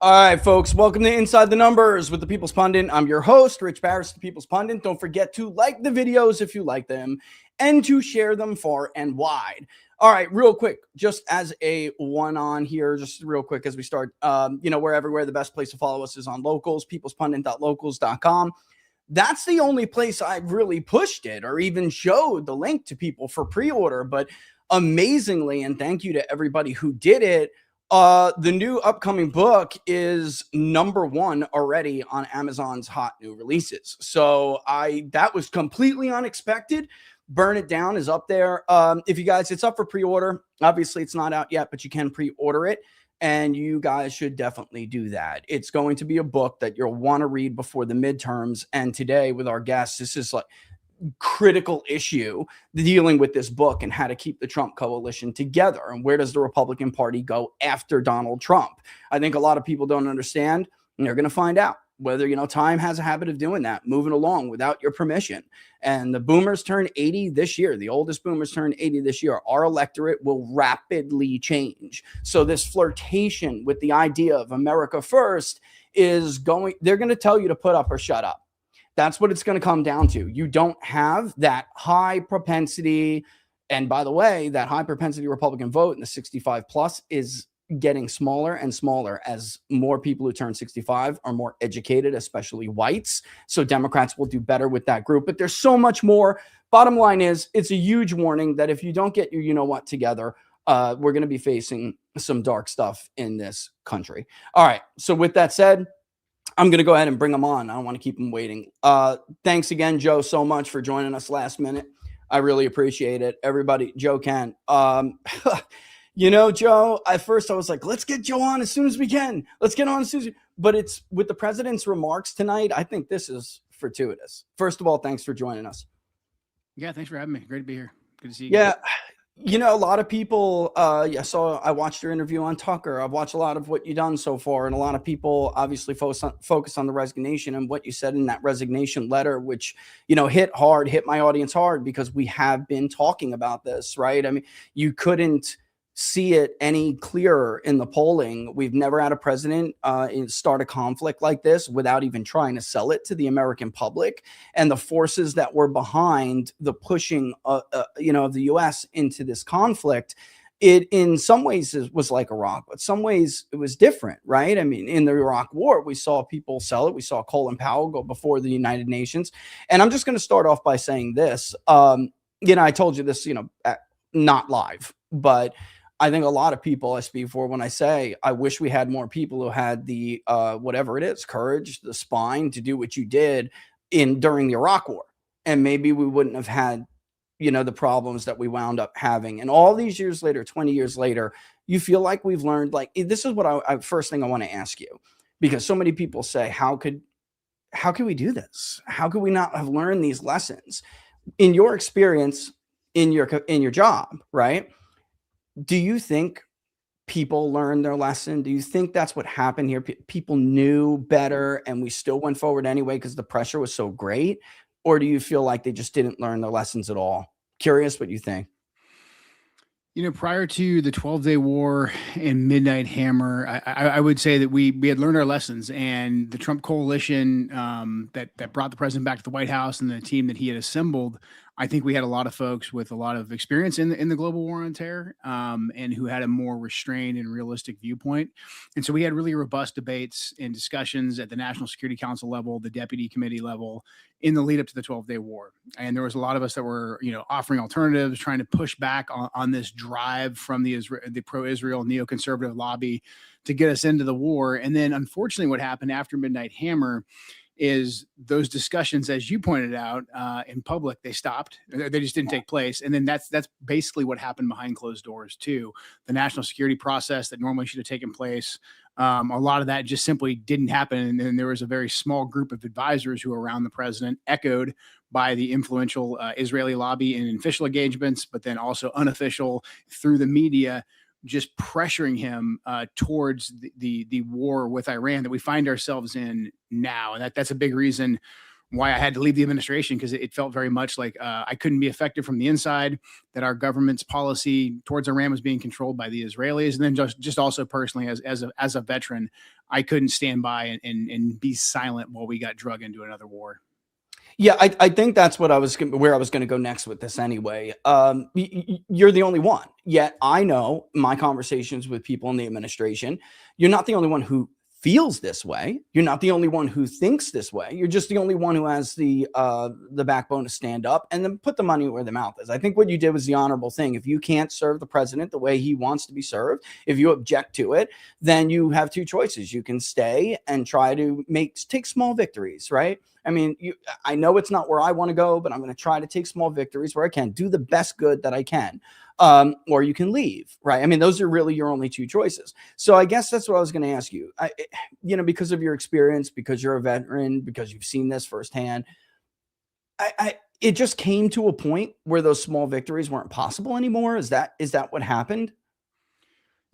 All right, folks, welcome to Inside the Numbers with the People's Pundit. I'm your host, Rich Barris, the People's Pundit. Don't forget to like the videos if you like them and to share them far and wide. All right, real quick, just as a one-on here, just real quick as we start, we're everywhere. The best place to follow us is on Locals, peoplespundit.locals.com. That's the only place I've really pushed it or even showed the link to people for pre-order. But amazingly, and thank you to everybody who did it, the new upcoming book is #1 already on Amazon's hot new releases. So that was completely unexpected. Burn It Down is up there. If you guys, it's up for pre-order. Obviously, it's not out yet, but you can pre-order it. And you guys should definitely do that. It's going to be a book that you'll want to read before the midterms. And today with our guests, this is like critical issue dealing with this book and how to keep the Trump coalition together. And where does the Republican Party go after Donald Trump? I think a lot of people don't understand, and they're going to find out whether, time has a habit of doing that, moving along without your permission. And the boomers turn 80 this year. The oldest boomers turn 80 this year. Our electorate will rapidly change. So this flirtation with the idea of America first they're going to tell you to put up or shut up. That's what it's going to come down to. You don't have that high propensity. And by the way, that high propensity Republican vote in the 65 plus is getting smaller and smaller as more people who turn 65 are more educated, especially whites. So Democrats will do better with that group. But there's so much more. Bottom line is, it's a huge warning that if you don't get your you-know-what together, we're going to be facing some dark stuff in this country. All right. So with that said, I'm going to go ahead and bring them on. I don't want to keep them waiting. Thanks again, Joe, so much for joining us last minute. I really appreciate it. Everybody, Joe Kent. Joe, at first I was like, let's get Joe on as soon as we can. Let's get on as soon as but it's with the president's remarks tonight. I think this is fortuitous. First of all, thanks for joining us. Yeah, thanks for having me. Great to be here. Good to see you. Yeah. A lot of people, I watched your interview on Tucker. I've watched a lot of what you've done so far. And a lot of people obviously focus on the resignation and what you said in that resignation letter, which, hit my audience hard because we have been talking about this, right? I mean, you couldn't see it any clearer in the polling. We've never had a president start a conflict like this without even trying to sell it to the American public. And the forces that were behind the pushing, of the U.S. into this conflict, it in some ways was like Iraq, but some ways it was different, right? I mean, in the Iraq War, we saw people sell it. We saw Colin Powell go before the United Nations. And I'm just going to start off by saying this. I told you this, not live, but I think a lot of people I speak for when I say I wish we had more people who had the whatever it is, courage, the spine to do what you did during the Iraq War. And maybe we wouldn't have had, the problems that we wound up having. And all these years later, 20 years later, you feel like we've learned, like, this is what first thing I want to ask you, because so many people say, how could we do this? How could we not have learned these lessons? In your experience, in your job, right? Do you think people learned their lesson? Do you think that's what happened here? People knew better and we still went forward anyway because the pressure was so great? Or do you feel like they just didn't learn their lessons at all? Curious what you think. Prior to the 12-day war and Midnight Hammer, I would say that we had learned our lessons, and the Trump coalition that brought the president back to the White House and the team that he had assembled, I think we had a lot of folks with a lot of experience in the global war on terror, and who had a more restrained and realistic viewpoint. And so we had really robust debates and discussions at the National Security Council level, the Deputy Committee level, in the lead up to the 12-day war. And there was a lot of us that were, offering alternatives, trying to push back on this drive from the pro-Israel neoconservative lobby to get us into the war. And then unfortunately what happened after Midnight Hammer is those discussions, as you pointed out, in public, they stopped. They just didn't take place. And then that's basically what happened behind closed doors too. The national security process that normally should have taken place, a lot of that just simply didn't happen. And then there was a very small group of advisors who were around the president, echoed by the influential Israeli lobby in official engagements, but then also unofficial through the media, just pressuring him towards the war with Iran that we find ourselves in now. And that's a big reason why I had to leave the administration, because it felt very much like I couldn't be effective from the inside, that our government's policy towards Iran was being controlled by the Israelis. And then just also personally, as a veteran, I couldn't stand by and be silent while we got drug into another war. Yeah, I think that's what where I was going to go next with this anyway. You're the only one. Yet I know my conversations with people in the administration, you're not the only one who feels this way. You're not the only one who thinks this way. You're just the only one who has the backbone to stand up and then put the money where the mouth is. I think what you did was the honorable thing. If you can't serve the president the way he wants to be served, if you object to it, then you have two choices. You can stay and try to take small victories, right? I mean, I know it's not where I want to go, but I'm going to try to take small victories where I can, do the best good that I can. Or you can leave, right? I mean, those are really your only two choices. So I guess that's what I was going to ask you. Because of your experience, because you're a veteran, because you've seen this firsthand, it just came to a point where those small victories weren't possible anymore. Is that what happened?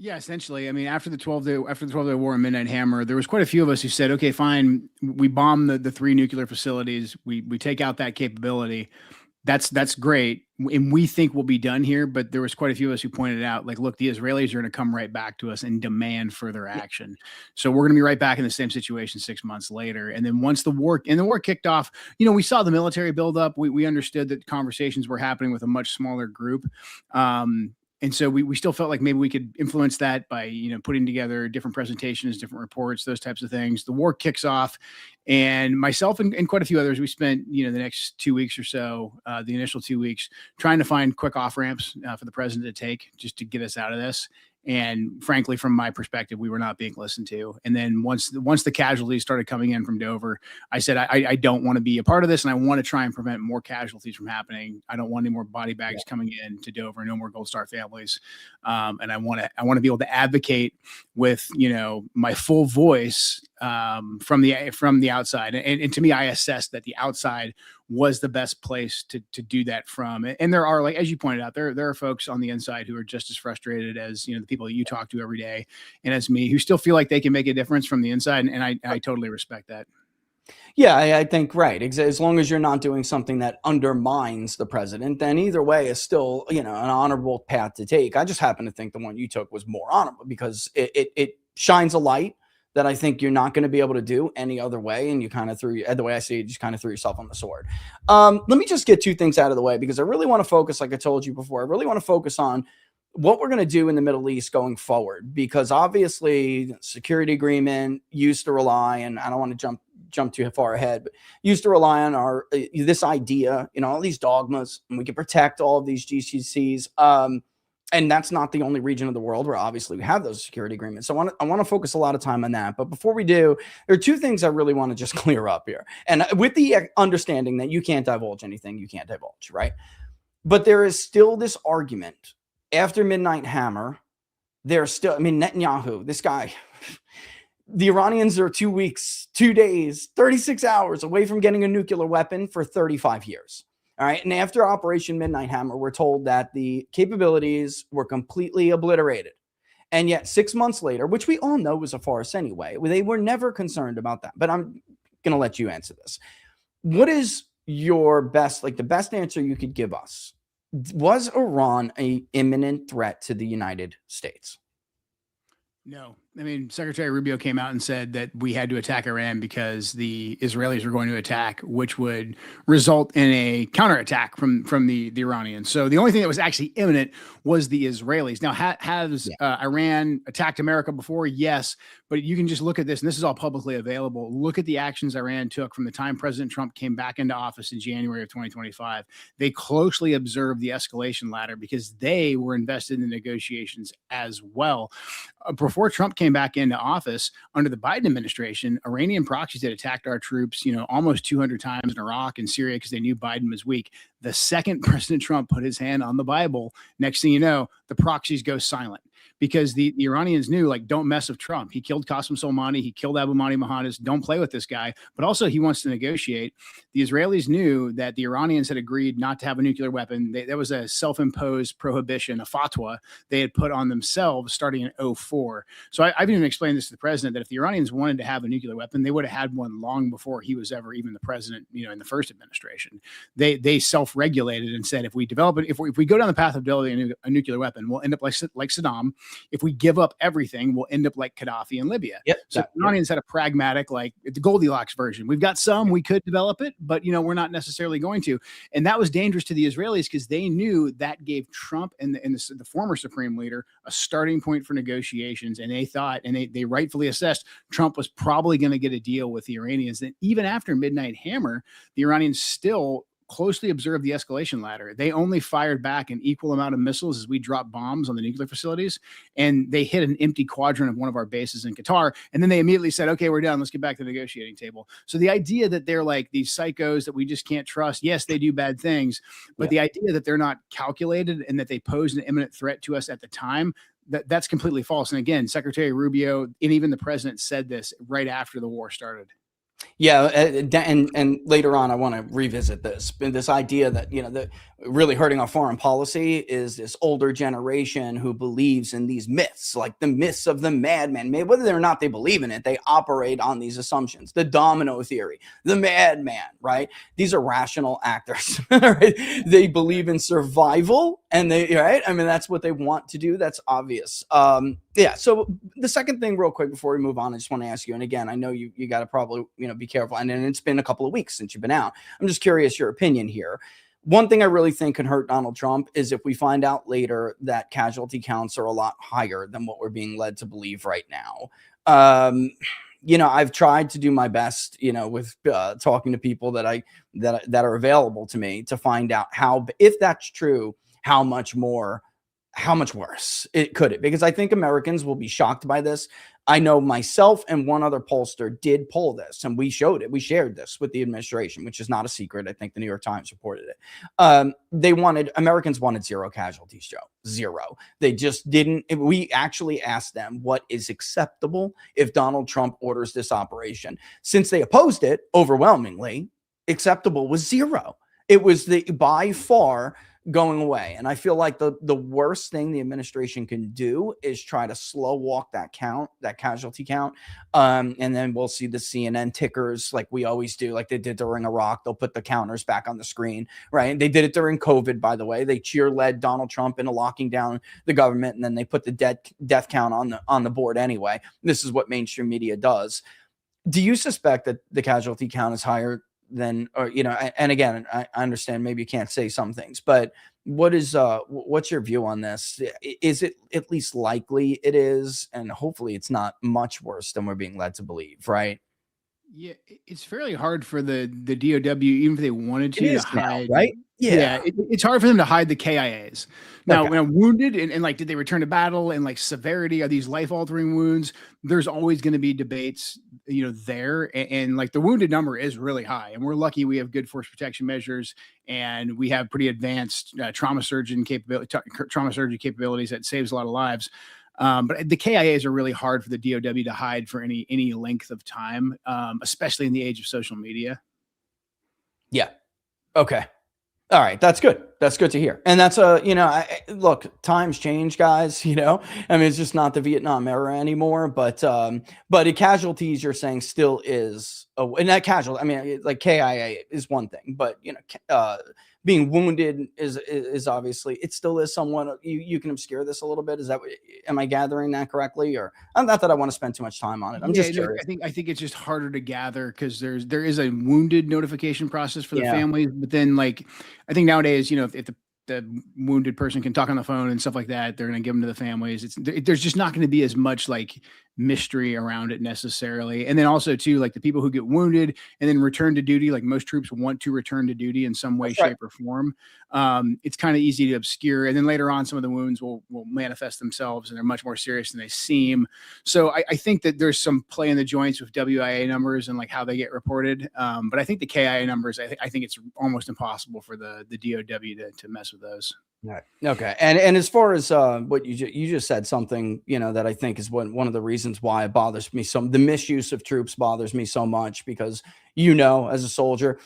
Yeah, essentially. I mean, after the 12-day war and Midnight Hammer, there was quite a few of us who said, okay, fine, we bomb the three nuclear facilities, we take out that capability. That's great. And we think we'll be done here. But there was quite a few of us who pointed out, like, look, the Israelis are going to come right back to us and demand further action. So we're going to be right back in the same situation 6 months later. And then once the war kicked off, we saw the military build up. We understood that conversations were happening with a much smaller group. And so we still felt like maybe we could influence that by, putting together different presentations, different reports, those types of things. The war kicks off, and myself and quite a few others, we spent, the next 2 weeks or so, the initial 2 weeks, trying to find quick off ramps for the president to take just to get us out of this. And frankly, from my perspective, we were not being listened to. And then once the casualties started coming in from Dover, I said, I don't want to be a part of this, and I want to try and prevent more casualties from happening. I don't want any more body bags coming in to Dover, no more Gold Star families. And I want to be able to advocate with, my full voice from the outside. And to me, I assessed that the outside was the best place to do that from. And there are, like, as you pointed out, there are folks on the inside who are just as frustrated as, the people that you talk to every day, and as me, who still feel like they can make a difference from the inside. And I totally respect that. Yeah, I think right. As long as you're not doing something that undermines the president, then either way is still, an honorable path to take. I just happen to think the one you took was more honorable because it shines a light that I think you're not going to be able to do any other way. And you kind of the way I see it, you just kind of threw yourself on the sword. Let me just get two things out of the way, because I really want to focus, like I told you before, I really want to focus on what we're going to do in the Middle East going forward, because obviously the security agreement used to rely, and I don't want to jump too far ahead, but used to rely on this idea, all these dogmas, and we can protect all of these GCCs. And that's not the only region of the world where obviously we have those security agreements. So I want to focus a lot of time on that. But before we do, there are two things I really want to just clear up here. And with the understanding that you can't divulge anything you can't divulge, right? But there is still this argument after Midnight Hammer. There's still, Netanyahu, this guy, the Iranians are 2 weeks, 2 days, 36 hours away from getting a nuclear weapon for 35 years. All right. And after Operation Midnight Hammer, we're told that the capabilities were completely obliterated. And yet 6 months later, which we all know was a farce anyway, they were never concerned about that. But I'm going to let you answer this. What is your best, the best answer you could give us? Was Iran an imminent threat to the United States? No. Secretary Rubio came out and said that we had to attack Iran because the Israelis were going to attack, which would result in a counterattack from the Iranians. So the only thing that was actually imminent was the Israelis. Now, has Iran attacked America before? Yes. But you can just look at this, and this is all publicly available. Look at the actions Iran took from the time President Trump came back into office in January of 2025. They closely observed the escalation ladder because they were invested in the negotiations as well. Before Trump came back into office, under the Biden administration, Iranian proxies had attacked our troops, almost 200 times in Iraq and Syria because they knew Biden was weak. The second President Trump put his hand on the Bible, next thing you know, the proxies go silent because the Iranians knew, don't mess with Trump. He killed Qasem Soleimani. He killed Abu Mahdi Mohandes. Don't play with this guy. But also he wants to negotiate. The Israelis knew that the Iranians had agreed not to have a nuclear weapon. That was a self-imposed prohibition, a fatwa they had put on themselves starting in 2004. So I've even explained this to the president that if the Iranians wanted to have a nuclear weapon, they would have had one long before he was ever even the president, in the first administration. They self-regulated and said, if we develop it, if we go down the path of developing a nuclear weapon, we'll end up like Saddam. if we give up everything, we'll end up like Gaddafi in Libya. Yep. So the Iranians had a pragmatic, like the Goldilocks version. We've got some, we could develop it, but we're not necessarily going to. And that was dangerous to the Israelis because they knew that gave Trump and the former supreme leader a starting point for negotiations. And they thought, and they rightfully assessed, Trump was probably going to get a deal with the Iranians. And even after Midnight Hammer, the Iranians still closely observed the escalation ladder. They only fired back an equal amount of missiles as we dropped bombs on the nuclear facilities, and they hit an empty quadrant of one of our bases in Qatar. And then they immediately said, okay, we're done. Let's get back to the negotiating table. So the idea that they're like these psychos that we just can't trust, yes, they do bad things, but the idea that they're not calculated and that they pose an imminent threat to us at the time, that's completely false. And again, Secretary Rubio and even the president said this right after the war started. Yeah, and later on, I want to revisit this idea that that really hurting our foreign policy is this older generation who believes in these myths, like the myths of the madman. Whether or not they believe in it, they operate on these assumptions. The domino theory, the madman, right? These are rational actors. Right? They believe in survival, and that's what they want to do. That's obvious. Yeah. So the second thing, real quick, before we move on, I just want to ask you, and again, I know you got to probably be careful, and it's been a couple of weeks since you've been out. I'm just curious your opinion here. One thing I really think can hurt Donald Trump is if we find out later that casualty counts are a lot higher than what we're being led to believe right now. I've tried to do my best, with talking to people that are available to me to find out if that's true, how much worse it could, because I think Americans will be shocked by this. I know myself and one other pollster did poll this, and we showed it. We shared this with the administration, which is not a secret. I think the New York Times reported it. Americans wanted zero casualties, Joe. Zero. They just didn't. We actually asked them what is acceptable if Donald Trump orders this operation. Since they opposed it overwhelmingly, acceptable was zero. It was by far going away. And I feel like the worst thing the administration can do is try to slow walk that casualty count. And then we'll see the CNN tickers like we always do, like they did during Iraq. They'll put the counters back on the screen, right? They did it during COVID, by the way. They cheer-led Donald Trump into locking down the government, and then they put the death count on the board anyway. This is what mainstream media does. Do you suspect that the casualty count is higher than, and again, I understand maybe you can't say some things, but what's your view on this? Is it at least likely it is, and hopefully it's not much worse than we're being led to believe, right? Yeah, it's fairly hard for the DOW, even if they wanted to hide, now, right? Yeah, it's hard for them to hide the KIAs. Now, when wounded and like, did they return to battle, and like severity, are these life-altering wounds? There's always going to be debates, there. And like the wounded number is really high, and we're lucky we have good force protection measures, and we have pretty advanced trauma surgery capabilities that saves a lot of lives. But the KIAs are really hard for the DOW to hide for any length of time, especially in the age of social media. Yeah. Okay. All right. That's good. That's good to hear. And that's look, times change, guys, it's just not the Vietnam era anymore, but the casualties you're saying still is, and that casualty, like KIA is one thing, but being wounded is obviously, it still is somewhat, you can obscure this a little bit. Am I gathering that correctly? Or not that I want to spend too much time on it. I'm just curious. I think it's just harder to gather because there is a wounded notification process for the families, but then like, I think nowadays, if the wounded person can talk on the phone and stuff like that, they're going to give them to the families. There's just not going to be as much like mystery around it necessarily. And then also too, like the people who get wounded and then return to duty, like most troops want to return to duty in some way, shape or form. It's kind of easy to obscure. And then later on, some of the wounds will manifest themselves, and they're much more serious than they seem. So I think that there's some play in the joints with WIA numbers and like how they get reported. But I think the KIA numbers, I think it's almost impossible for the DOW to mess with those. Right. Okay. And as far as what you just said, something that I think is one of the reasons why it bothers me, the misuse of troops bothers me so much, because as a soldier,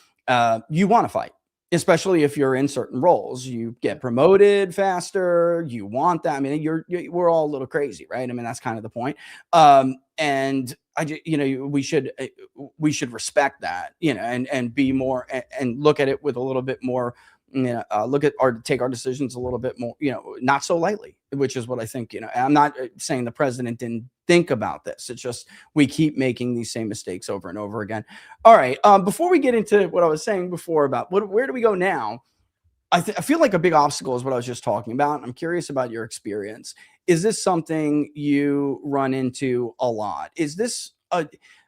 you want to fight, especially if you're in certain roles. You get promoted faster. You want that. We're all a little crazy, right? That's kind of the point. And we should respect that, and be more and look at it with a little bit more look at our take our decisions a little bit more, not so lightly, which is what I think. I'm not saying the president didn't think about this. It's just we keep making these same mistakes over and over again. All right. Before we get into what I was saying before about where do we go now, I feel like a big obstacle is what I was just talking about. I'm curious about your experience. Is this something you run into a lot? Is this a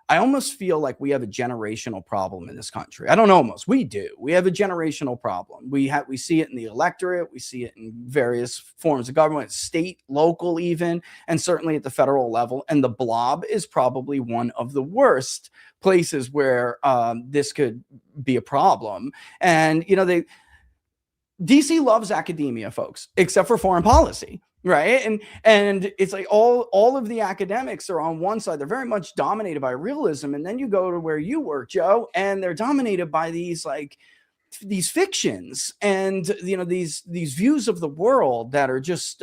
I almost feel like we have a generational problem in this country. I don't almost. We do. We have a generational problem. We see it in the electorate, we see it in various forms of government, state, local even, and certainly at the federal level. And the blob is probably one of the worst places where this could be a problem. And DC loves academia, folks, except for foreign policy, right? And it's like all of the academics are on one side. They're very much dominated by realism, and then you go to where you work, Joe, and they're dominated by these fictions and these views of the world that are just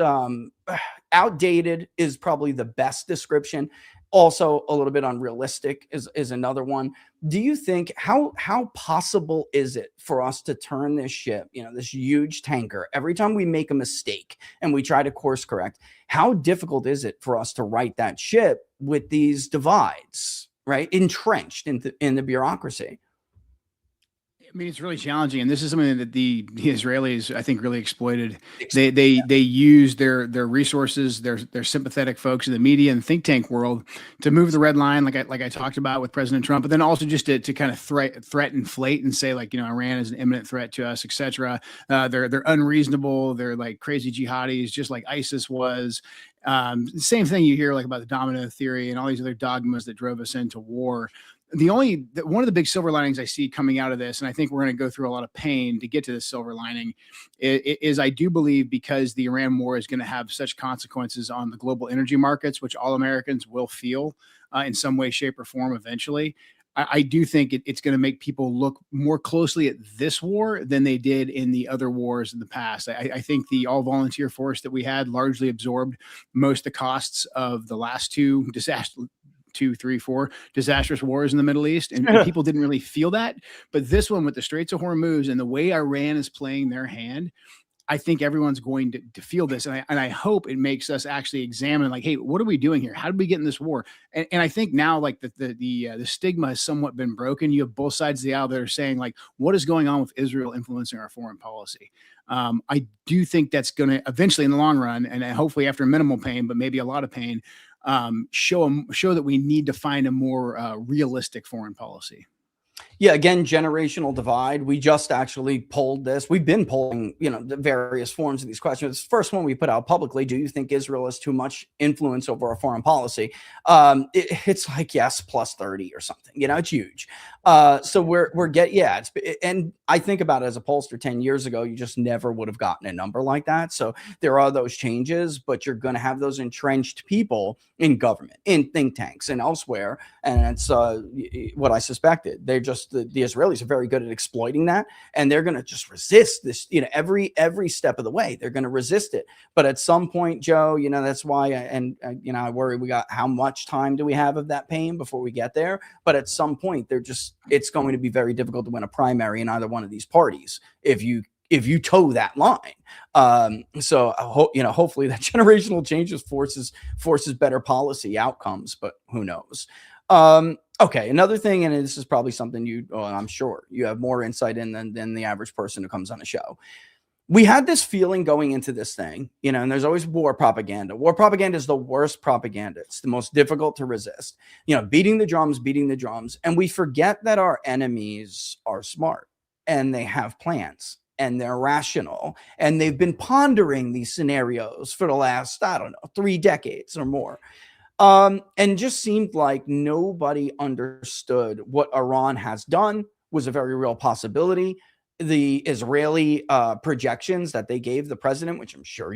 outdated is probably the best description. Also a little bit unrealistic is another one. Do you think how possible is it for us to turn this ship, this huge tanker, every time we make a mistake and we try to course correct, how difficult is it for us to right that ship with these divides, right, entrenched in the bureaucracy? I mean, it's really challenging, and this is something that the Israelis, I think, really exploited. They use their resources, their sympathetic folks in the media and think tank world to move the red line, like I talked about with President Trump, but then also just to kind of threat inflate and say, like, Iran is an imminent threat to us, etc. They're unreasonable. They're like crazy jihadis, just like ISIS was. Same thing you hear like about the domino theory and all these other dogmas that drove us into war. One of the big silver linings I see coming out of this, and I think we're going to go through a lot of pain to get to this silver lining, is I do believe, because the Iran war is going to have such consequences on the global energy markets, which all Americans will feel in some way, shape, or form eventually. I do think it's going to make people look more closely at this war than they did in the other wars in the past. I think the all-volunteer force that we had largely absorbed most of the costs of the last two, 3, 4 disastrous wars in the Middle East, and people didn't really feel that. But this one, with the Straits of Hormuz and the way Iran is playing their hand, I think everyone's going to feel this, and I hope it makes us actually examine, like, hey, what are we doing here? How did we get in this war? And I think now, like, the stigma has somewhat been broken. You have both sides of the aisle that are saying, like, what is going on with Israel influencing our foreign policy? I do think that's going to eventually, in the long run, and hopefully after minimal pain, but maybe a lot of pain, show that we need to find a more realistic foreign policy. Yeah, again, generational divide. We just actually polled this. We've been polling, the various forms of these questions. First one we put out publicly: do you think Israel has too much influence over our foreign policy? It's like yes, plus 30 or something. It's huge. And I think about it as a pollster 10 years ago, you just never would have gotten a number like that. So there are those changes, but you're going to have those entrenched people in government, in think tanks, and elsewhere. And it's what I suspected. The Israelis are very good at exploiting that, and they're going to just resist this, every step of the way. They're going to resist it. But at some point, Joe, that's why, I worry how much time do we have of that pain before we get there? But at some point, it's going to be very difficult to win a primary in either one of these parties if you toe that line. So hopefully that generational changes forces better policy outcomes, but who knows? Okay, another thing, and this is probably something I'm sure you have more insight in than the average person who comes on the show. We had this feeling going into this thing, and there's always war propaganda. War propaganda is the worst propaganda. It's the most difficult to resist. Beating the drums, and we forget that our enemies are smart and they have plans and they're rational, and they've been pondering these scenarios for the last, 3 decades or more. And just seemed like nobody understood what Iran has done was a very real possibility. The Israeli projections that they gave the president, which I'm sure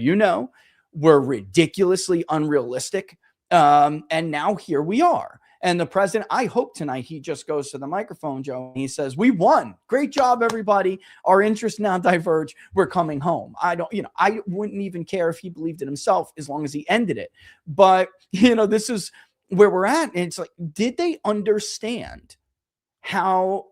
were ridiculously unrealistic. And now here we are. And the president, I hope tonight he just goes to the microphone, Joe, and he says, "We won. Great job, everybody. Our interests now diverge. We're coming home." I wouldn't even care if he believed it himself as long as he ended it. But, this is where we're at. And it's like, did they understand how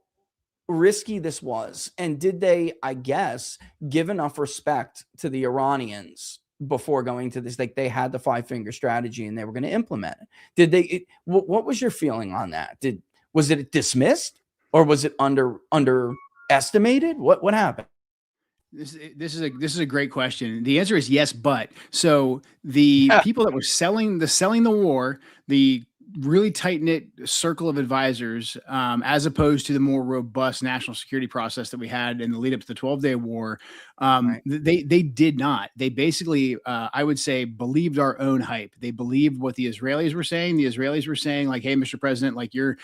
risky this was, and did they, I guess, give enough respect to the Iranians before going to this? Like, they had the five-finger strategy and they were going to implement it. Did they? What was your feeling on that? Was it dismissed, or was it underestimated? What happened? This is a great question. The answer is yes, but so the people that were selling the war, the really tight knit circle of advisors, as opposed to the more robust national security process that we had in the lead up to the 12-day war, Right. they did not. They basically, I would say, believed our own hype. They believed what the Israelis were saying. The Israelis were saying, like, "Hey, Mr. President, like you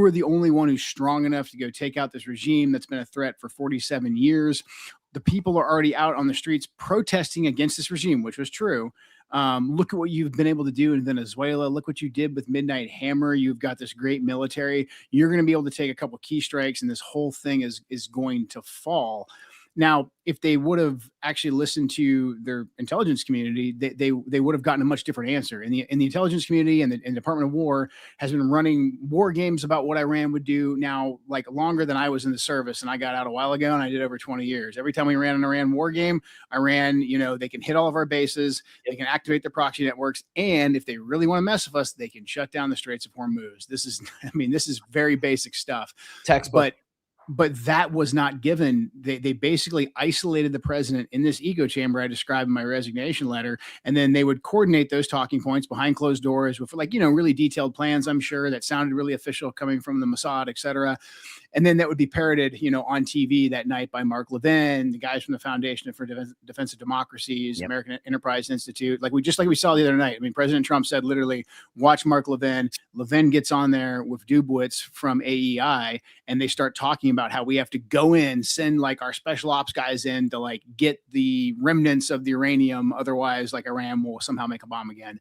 were the only one who's strong enough to go take out this regime that's been a threat for 47 years." The people are already out on the streets protesting against this regime, which was true. Look at what you've been able to do in Venezuela. Look what you did with Midnight Hammer. You've got this great military. You're going to be able to take a couple key strikes, and this whole thing is going to fall. Now, if they would have actually listened to their intelligence community, they would have gotten a much different answer. In the intelligence community and the Department of War has been running war games about what Iran would do now, like, longer than I was in the service, and I got out a while ago, and I did over 20 years. Every time we ran an Iran war game, Iran, they can hit all of our bases, they can activate their proxy networks, and if they really want to mess with us, they can shut down the Straits of Hormuz. This is, this is very basic stuff. Textbook. But that was not given. They basically isolated the president in this echo chamber I described in my resignation letter, and then they would coordinate those talking points behind closed doors with, like, really detailed plans, I'm sure, that sounded really official coming from the Mossad, et cetera. And then that would be parroted, on TV that night by Mark Levin, the guys from the Foundation for Defense of Democracies, Yep. American Enterprise Institute. Like we saw the other night. I mean, President Trump said literally, watch Mark Levin. Levin gets on there with Dubowitz from AEI, and they start talking about how we have to go in, send like our special ops guys in to like get the remnants of the uranium. Otherwise, like, Iran will somehow make a bomb again.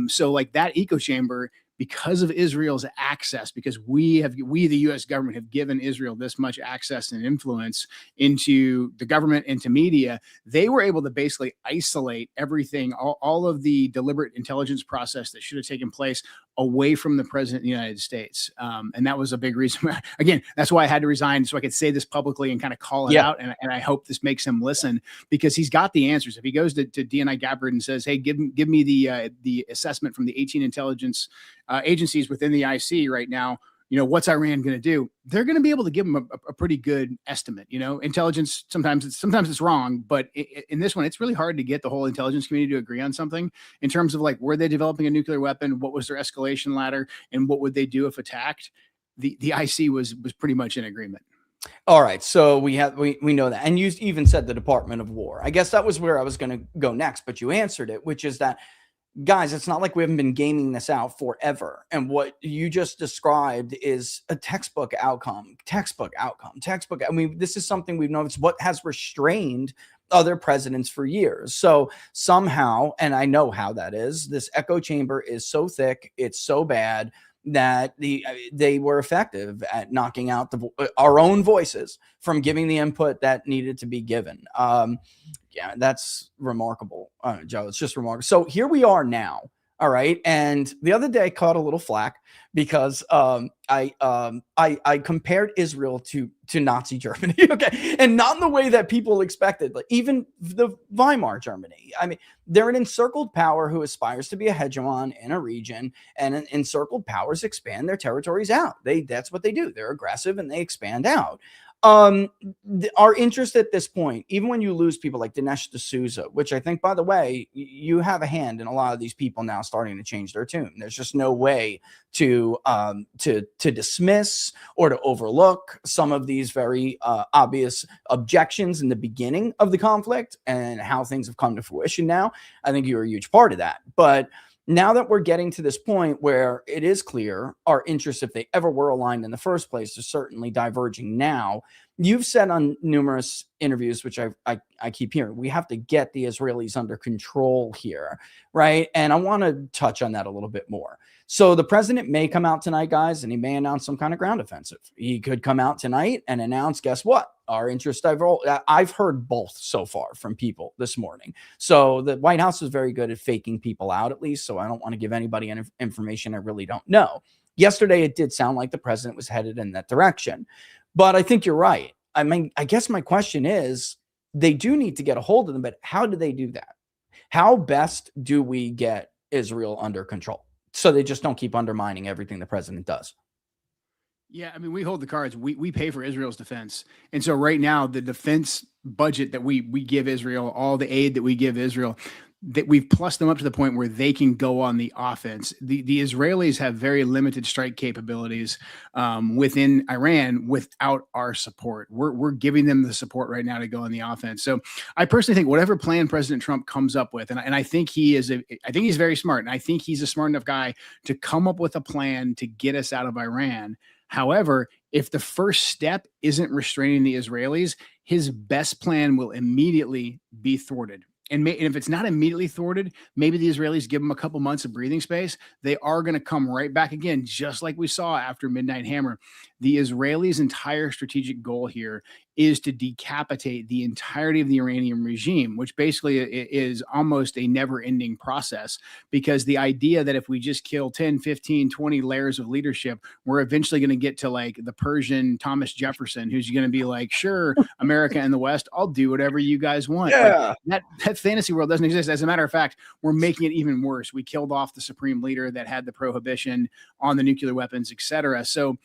So like that echo chamber, because of Israel's access, because we, the U.S. government, have given Israel this much access and influence into the government, into media, they were able to basically isolate everything, all of the deliberate intelligence process that should have taken place away from the president of the United States. And that was a big reason. Again, that's why I had to resign, so I could say this publicly and kind of call it out. And I hope this makes him listen, because he's got the answers. If he goes to DNI Gabbard and says, "Hey, give me the assessment from the 18 intelligence agencies within the IC right now, what's Iran going to do?" They're going to be able to give them a pretty good estimate. Intelligence, sometimes it's wrong, but in this one, it's really hard to get the whole intelligence community to agree on something in terms of, like, were they developing a nuclear weapon? What was their escalation ladder? And what would they do if attacked? The IC was pretty much in agreement. All right, so we know that, and you even said the Department of War. I guess that was where I was going to go next, but you answered it, which is that, guys, it's not like we haven't been gaming this out forever. And what you just described is a textbook outcome. I mean, this is something we've known. It's what has restrained other presidents for years. So somehow, and I know how that is, this echo chamber is so thick, it's so bad, that they were effective at knocking out our own voices from giving the input that needed to be given. Yeah, that's remarkable, Joe. It's just remarkable. So here we are now. All right. And the other day I caught a little flack because I compared Israel to Nazi Germany. Okay. And not in the way that people expected. Like, even the Weimar Germany. I mean, they're an encircled power who aspires to be a hegemon in a region, and encircled powers expand their territories out. That's what they do. They're aggressive and they expand out. Our interest at this point, even when you lose people like Dinesh D'Souza, which I think, by the way, you have a hand in a lot of these people now starting to change their tune. There's just no way to dismiss or to overlook some of these very obvious objections in the beginning of the conflict and how things have come to fruition now. I think you're a huge part of that. But now that we're getting to this point where it is clear our interests, if they ever were aligned in the first place, are certainly diverging now. You've said on numerous interviews, which I keep hearing, we have to get the Israelis under control here, right? And I want to touch on that a little bit more. So the president may come out tonight, guys, and he may announce some kind of ground offensive. He could come out tonight and announce, guess what? Our interest I've heard both so far from people this morning. So the White House is very good at faking people out, at least. So I don't want to give anybody any information I really don't know. Yesterday, it did sound like the president was headed in that direction. But I think you're right. I mean, I guess my question is, they do need to get a hold of them, but how do they do that? How best do we get Israel under control so they just don't keep undermining everything the president does? Yeah, I mean, we hold the cards. We pay for Israel's defense, and so right now, the defense budget that we give Israel, all the aid that we give Israel, that we've plussed them up to the point where they can go on the offense. The Israelis have very limited strike capabilities within Iran without our support. We're giving them the support right now to go on the offense. So I personally think whatever plan President Trump comes up with, and I think I think he's very smart, and I think he's a smart enough guy to come up with a plan to get us out of Iran. However, if the first step isn't restraining the Israelis, his best plan will immediately be thwarted. And if it's not immediately thwarted, maybe the Israelis give them a couple months of breathing space. They are going to come right back again, just like we saw after Midnight Hammer. The Israelis' entire strategic goal here is to decapitate the entirety of the Iranian regime, which basically is almost a never-ending process, because the idea that if we just kill 10, 15, 20 layers of leadership, we're eventually going to get to like the Persian Thomas Jefferson, who's going to be like, sure, America and the West, I'll do whatever you guys want. Yeah. Like, that fantasy world doesn't exist. As a matter of fact, we're making it even worse. We killed off the supreme leader that had the prohibition on the nuclear weapons, et cetera. So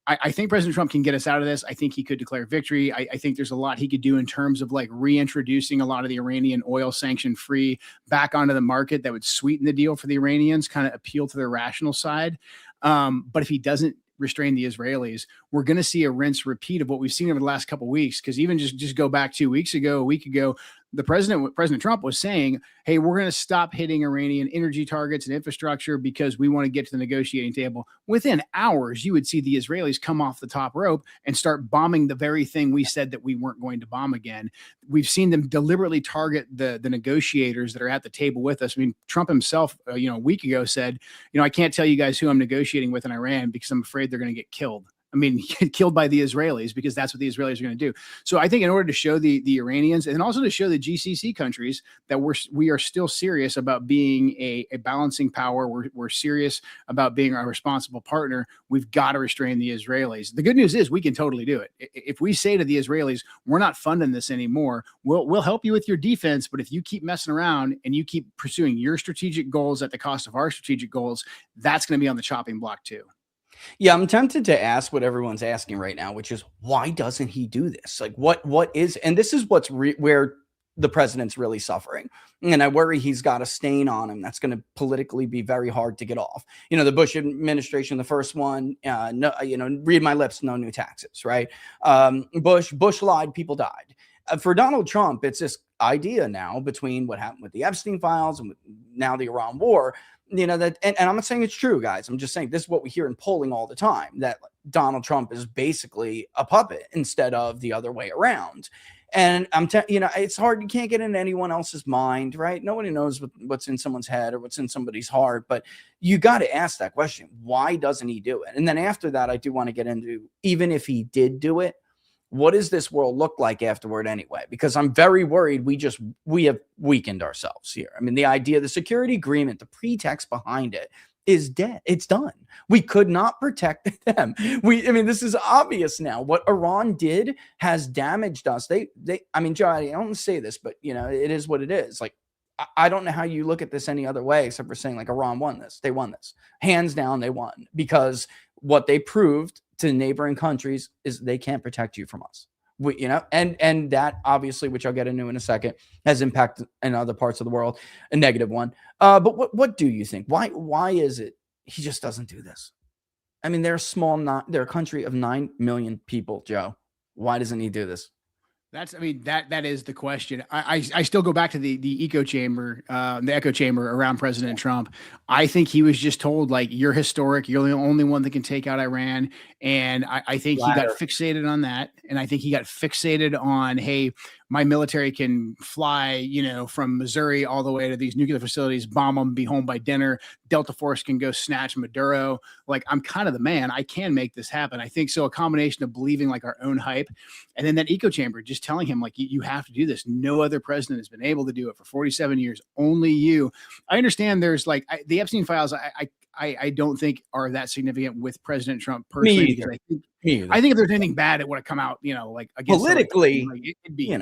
I think President Trump can get us out of this. I think he could declare victory. I think there's a lot he could do in terms of like reintroducing a lot of the Iranian oil sanction free back onto the market that would sweeten the deal for the Iranians, kind of appeal to their rational side. But if he doesn't restrain the Israelis, we're going to see a rinse repeat of what we've seen over the last couple of weeks. Because even just go back 2 weeks ago, a week ago, President Trump was saying, hey, we're going to stop hitting Iranian energy targets and infrastructure because we want to get to the negotiating table. Within hours, you would see the Israelis come off the top rope and start bombing the very thing we said that we weren't going to bomb again. We've seen them deliberately target the negotiators that are at the table with us. I mean, Trump himself, a week ago said, I can't tell you guys who I'm negotiating with in Iran because I'm afraid they're going to get killed. I mean, killed by the Israelis, because that's what the Israelis are going to do. So I think in order to show the Iranians, and also to show the GCC countries that we are still serious about being a balancing power, we're serious about being a responsible partner, we've got to restrain the Israelis. The good news is we can totally do it. If we say to the Israelis, we're not funding this anymore, we'll help you with your defense, but if you keep messing around and you keep pursuing your strategic goals at the cost of our strategic goals, that's going to be on the chopping block too. Yeah, I'm tempted to ask what everyone's asking right now, which is, why doesn't he do this? Like, what is, and this is where the president's really suffering. And I worry he's got a stain on him that's going to politically be very hard to get off. The Bush administration, the first one, no, read my lips, no new taxes, right? Bush lied, people died. For Donald Trump, it's this idea now, between what happened with the Epstein files and now the Iran war, that, and I'm not saying it's true, guys. I'm just saying this is what we hear in polling all the time, that Donald Trump is basically a puppet instead of the other way around. And it's hard. You can't get into anyone else's mind, right? Nobody knows what's in someone's head or what's in somebody's heart, but you got to ask that question. Why doesn't he do it? And then after that, I do want to get into, even if he did do it, what does this world look like afterward anyway? Because I'm very worried we have weakened ourselves here. I mean, the idea, the security agreement, the pretext behind it is dead. It's done. We could not protect them. This is obvious now. What Iran did has damaged us. Joe, I don't say this, but it is what it is. Like, I don't know how you look at this any other way except for saying, like, Iran won this. They won this. Hands down, they won, because what they proved to neighboring countries is they can't protect you from us. And that obviously, which I'll get into in a second, has impact in other parts of the world, a negative one. But what do you think? Why is it he just doesn't do this? I mean, they're they're a country of 9 million people, Joe. Why doesn't he do this? That is the question. I still go back to the echo chamber around President Trump. I think he was just told, like, you're historic. You're the only one that can take out Iran. And I think he got fixated on that. And I think he got fixated on, hey, my military can fly, from Missouri all the way to these nuclear facilities, bomb them, be home by dinner. Delta Force can go snatch Maduro. Like, I'm kind of the man. I can make this happen. I think so. A combination of believing like our own hype, and then that echo chamber just telling him, like, you have to do this. No other president has been able to do it for 47 years. Only you. I understand there's like the Epstein files. I don't think are that significant with President Trump personally. Me either. Me either. I think if there's anything bad, it would have come out, like against Politically, like, it'd be,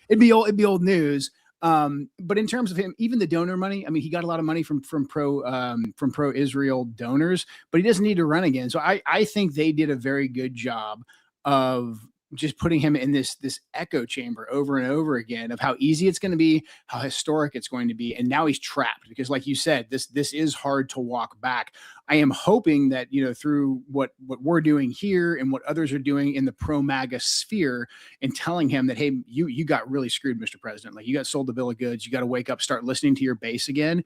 it'd be old news. But in terms of him, even the donor money, I mean, he got a lot of money from pro Israel donors, but he doesn't need to run again. So I think they did a very good job of just putting him in this echo chamber over and over again of how easy it's going to be, how historic it's going to be. And now he's trapped because, like you said, this is hard to walk back. I am hoping that, through what we're doing here and what others are doing in the pro MAGA sphere and telling him that, hey, you got really screwed, Mr. President. Like, you got sold the bill of goods. You got to wake up, start listening to your base again.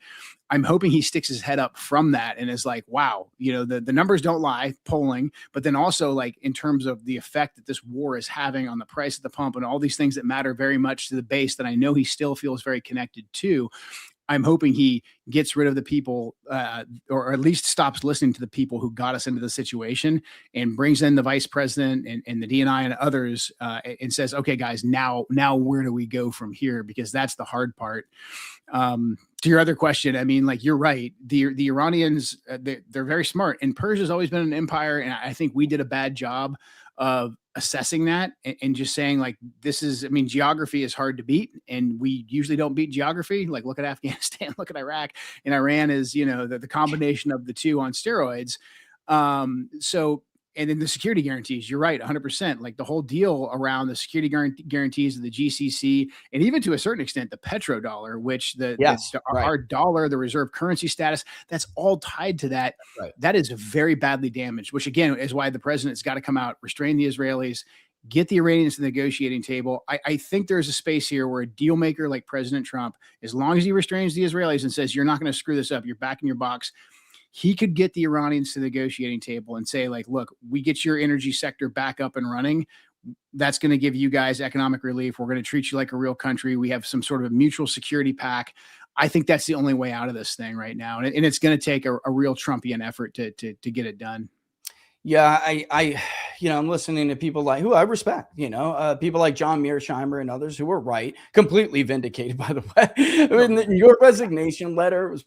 I'm hoping he sticks his head up from that and is like, wow, the numbers don't lie, polling, but then also, like, in terms of the effect that this war is having on the price of the pump and all these things that matter very much to the base that I know he still feels very connected to. I'm hoping he gets rid of the people, or at least stops listening to the people who got us into the situation, and brings in the vice president and the DNI and others, and says, okay, guys, now where do we go from here? Because that's the hard part. To your other question, I mean, like, you're right. The Iranians, they're very smart, and Persia's always been an empire. And I think we did a bad job of assessing that and just saying, like, geography is hard to beat, and we usually don't beat geography. Like, look at Afghanistan, look at Iraq, and Iran is, the combination of the two on steroids. And then the security guarantees, you're right, 100%. Like, the whole deal around the security guarantees of the GCC, and even to a certain extent, the petrodollar, which our dollar, the reserve currency status, that's all tied to that. Right. That is very badly damaged, which again is why the president's got to come out, restrain the Israelis, get the Iranians to the negotiating table. I think there's a space here where a deal maker like President Trump, as long as he restrains the Israelis and says, you're not going to screw this up, you're back in your box, he could get the Iranians to the negotiating table and say, like, look, we get your energy sector back up and running. That's going to give you guys economic relief. We're going to treat you like a real country. We have some sort of mutual security pact. I think that's the only way out of this thing right now. And it's going to take a real Trumpian effort to get it done. Yeah, I'm listening to people like, who I respect, people like John Mearsheimer and others who were right, completely vindicated, by the way. I mean, your resignation letter was,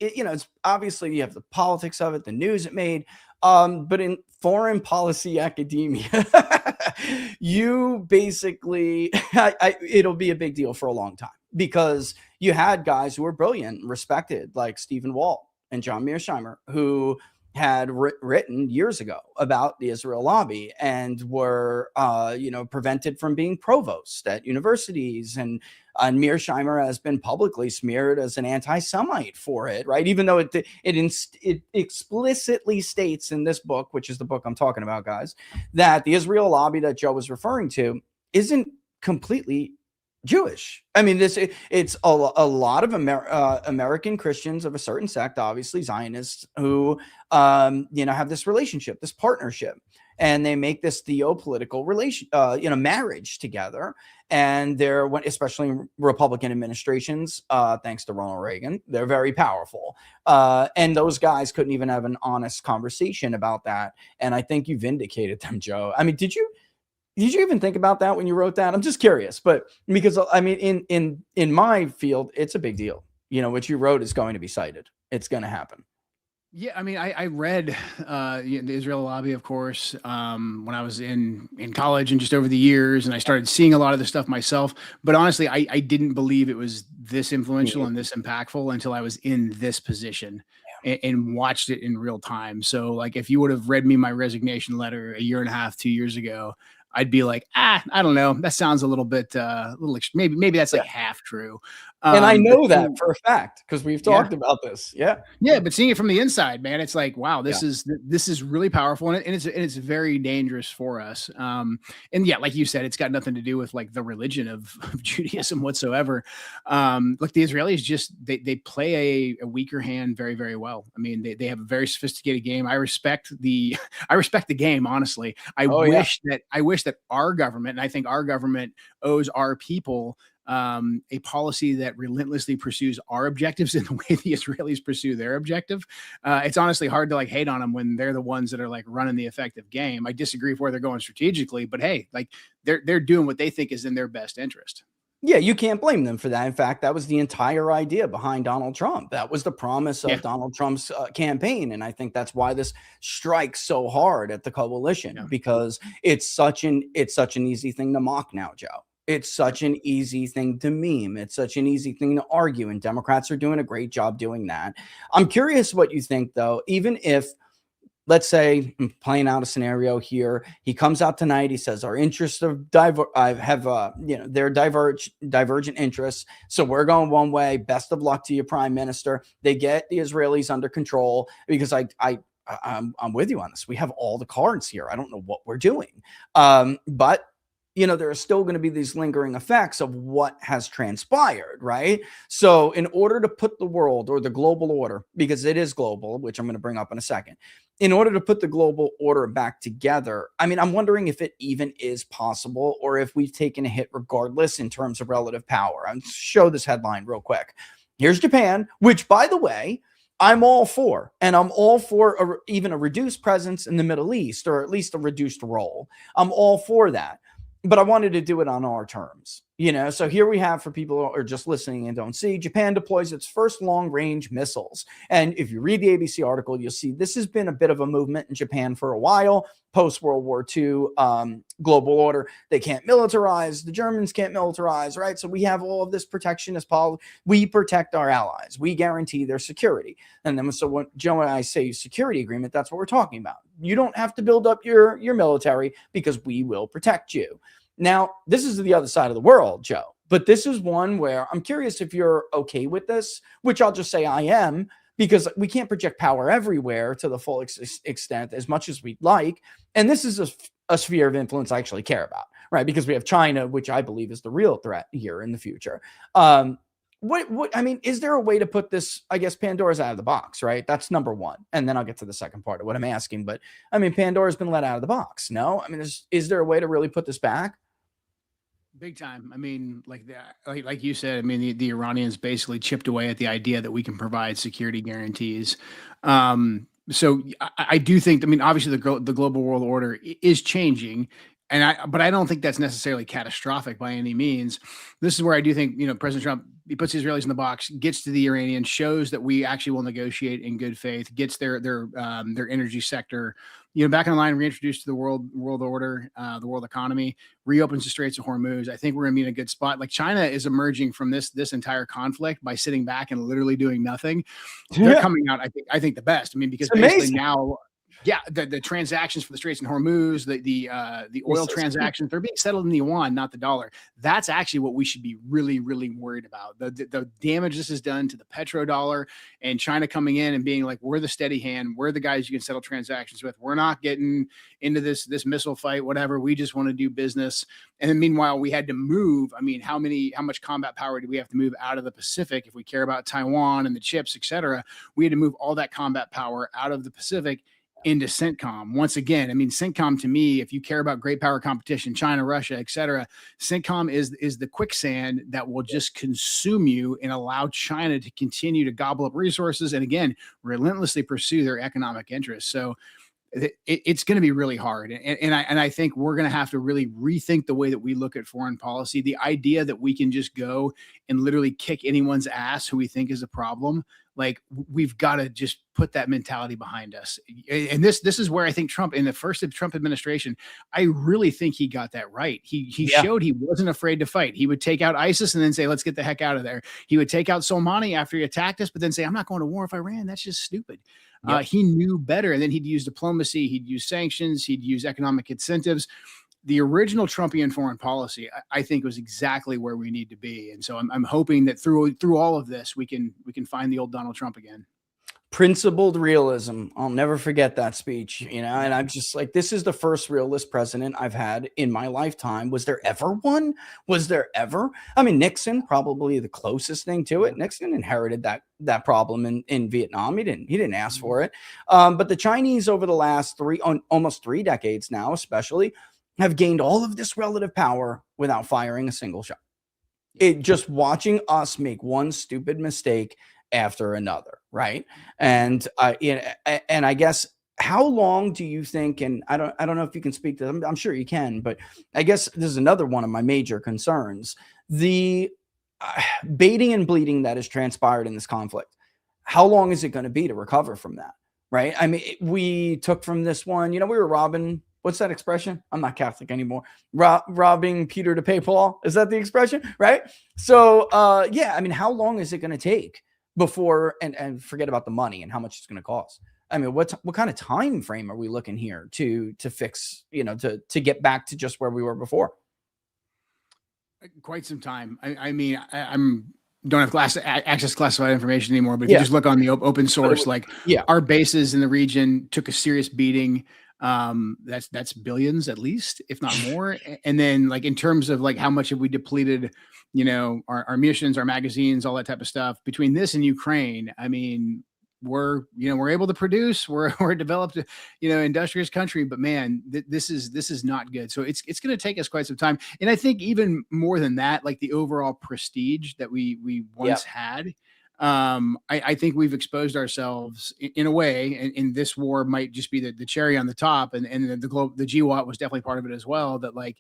it's obviously you have the politics of it, the news it made, but in foreign policy academia, you basically, it'll be a big deal for a long time, because you had guys who were brilliant and respected, like Stephen Walt and John Mearsheimer, who had written years ago about the Israel lobby and were, prevented from being provost at universities. And Mearsheimer has been publicly smeared as an anti-Semite for it, right? Even though it explicitly states in this book, which is the book I'm talking about, guys, that the Israel lobby that Joe was referring to isn't completely Jewish. I mean, it's a lot of American Christians of a certain sect, obviously Zionists, who have this relationship, this partnership, and they make this theopolitical marriage together. And they're, especially in Republican administrations, thanks to Ronald Reagan, they're very powerful. And those guys couldn't even have an honest conversation about that. And I think you vindicated them, Joe. I mean, did you even think about that when you wrote that? I'm just curious, but because I mean, in my field, it's a big deal. What you wrote is going to be cited. It's going to happen. Yeah, I mean, I read the Israel lobby, of course, when I was in college and just over the years, and I started seeing a lot of the stuff myself. But honestly, I didn't believe it was this influential and this impactful until I was in this position and watched it in real time. So, like, if you would have read me my resignation letter a year and a half, 2 years ago, I'd be like, I don't know. That sounds a little bit, maybe that's like half true. And I know that for a fact, because we've talked about this. Yeah. But seeing it from the inside, man, it's like, wow, this is really powerful, and it's very dangerous for us. And yeah, like you said, it's got nothing to do with like the religion of Judaism whatsoever. Look, the Israelis just they play a weaker hand very, very well. I mean, they have a very sophisticated game. I respect the game, honestly. I wish that our government, and I think our government owes our people a policy that relentlessly pursues our objectives in the way the Israelis pursue their objective. It's honestly hard to like hate on them when they're the ones that are like running the effective game. I disagree with where they're going strategically, but hey, like they're doing what they think is in their best interest. Yeah, you can't blame them for that. In fact, that was the entire idea behind Donald Trump. That was the promise Yeah. of Donald Trump's campaign, and I think that's why this strikes so hard at the coalition, Yeah. because it's such an easy thing to mock now, Joe. It's Yep. such an easy thing to meme. It's such an easy thing to argue, and Democrats are doing a great job doing that. I'm curious what you think, though. Even if, let's say, I'm playing out a scenario here. He comes out tonight. He says our interests they're divergent interests. So we're going one way. Best of luck to you, Prime Minister. They get the Israelis under control, because I'm with you on this. We have all the cards here. I don't know what we're doing, but there are still going to be these lingering effects of what has transpired, right? So, in order to put the world, or the global order, because it is global, which I'm going to bring up in a second, in order to put the global order back together, I mean, I'm wondering if it even is possible, or if we've taken a hit regardless in terms of relative power. I'll show this headline real quick. Here's Japan, which, by the way, I'm all for, and I'm all for even a reduced presence in the Middle East, or at least a reduced role. I'm all for that. But I wanted to do it on our terms, So here we have, for people who are just listening and don't see, Japan deploys its first long-range missiles. And if you read the ABC article, you'll see this has been a bit of a movement in Japan for a while. Post-World War II global order, they can't militarize. The Germans can't militarize, right? So we have all of this protectionist policy. We protect our allies. We guarantee their security. And then, so when Joe and I say security agreement, that's what we're talking about. You don't have to build up your military, because we will protect you. Now, this is the other side of the world, Joe, but this is one where I'm curious if you're okay with this, which I'll just say I am, because we can't project power everywhere to the full extent as much as we'd like. And this is a sphere of influence I actually care about, right? Because we have China, which I believe is the real threat here in the future. I mean, is there a way to put this? I guess Pandora's out of the box, right? That's number one. And then I'll get to the second part of what I'm asking. But I mean, Pandora's been let out of the box. No, I mean, is there a way to really put this back? Big time. I mean, like that, like you said, I mean, the Iranians basically chipped away at the idea that we can provide security guarantees. So I do think, I mean, obviously the global world order is changing, but I don't think that's necessarily catastrophic by any means. This is where I do think, President Trump, he puts the Israelis in the box, gets to the Iranians, shows that we actually will negotiate in good faith, gets their energy sector, back in line, reintroduced to the world order, the world economy, reopens the Straits of Hormuz. I think we're going to be in a good spot. Like, China is emerging from this entire conflict by sitting back and literally doing nothing. They're coming out, I think the best. I mean, because basically now, yeah, the transactions for the Straits and Hormuz, the oil transactions, they're being settled in the yuan, not the dollar. That's actually what we should be really, really worried about. The damage this has done to the petrodollar, and China coming in and being like, we're the steady hand, we're the guys you can settle transactions with. We're not getting into this missile fight, whatever. We just want to do business. And then meanwhile, we had to move. I mean, how much combat power do we have to move out of the Pacific if we care about Taiwan and the chips, et cetera? We had to move all that combat power out of the Pacific into CENTCOM. Once again, I mean, CENTCOM, to me, if you care about great power competition, China, Russia, et cetera, CENTCOM is the quicksand that will just consume you and allow China to continue to gobble up resources and, again, relentlessly pursue their economic interests. So it's going to be really hard. And I think we're going to have to really rethink the way that we look at foreign policy. The idea that we can just go and literally kick anyone's ass who we think is a problem, like, we've got to just put that mentality behind us. And this is where I think Trump, in the first Trump administration, I really think he got that right. He showed he wasn't afraid to fight. He would take out ISIS and then say, let's get the heck out of there. He would take out Soleimani after he attacked us, but then say, I'm not going to war with Iran. That's just stupid. He knew better. And then he'd use diplomacy, he'd use sanctions, he'd use economic incentives. The original Trumpian foreign policy, I think, was exactly where we need to be. And so I'm hoping that through all of this, we can find the old Donald Trump again. Principled realism. I'll never forget that speech, and I'm just like, this is the first realist president I've had in my lifetime. Was there ever one? Was there ever? I mean, Nixon, probably the closest thing to it. Nixon inherited that problem in Vietnam. He didn't ask for it. But the Chinese, over the last almost 3 decades now, especially, have gained all of this relative power without firing a single shot. Just watching us make one stupid mistake after another, right? And I guess how long do you think, and I don't know if you can speak to them, I'm sure you can, but I guess this is another one of my major concerns, the baiting and bleeding that has transpired in this conflict. How long is it going to be to recover from that? Right? I mean, we took from this one, we were robbing, what's that expression? I'm not Catholic anymore. Robbing Peter to pay Paul. Is that the expression? Right? So yeah, I mean, how long is it going to take before, and forget about the money and how much it's going to cost? I mean, what kind of time frame are we looking here to fix, to get back to just where we were before? Quite some time. I mean, I'm don't have access to classified information anymore, but if Yeah. you just look on the open source, like Yeah. our bases in the region took a serious beating. That's billions at least, if not more. And then like in terms of like how much have we depleted, our munitions, our magazines, all that type of stuff between this and Ukraine. I mean, we're able to produce, we're developed, industrious country, but man, this is not good. So it's going to take us quite some time. And I think even more than that, like the overall prestige that we once had, I think we've exposed ourselves in a way, and this war might just be the cherry on the top, and the GWAT was definitely part of it as well, that like,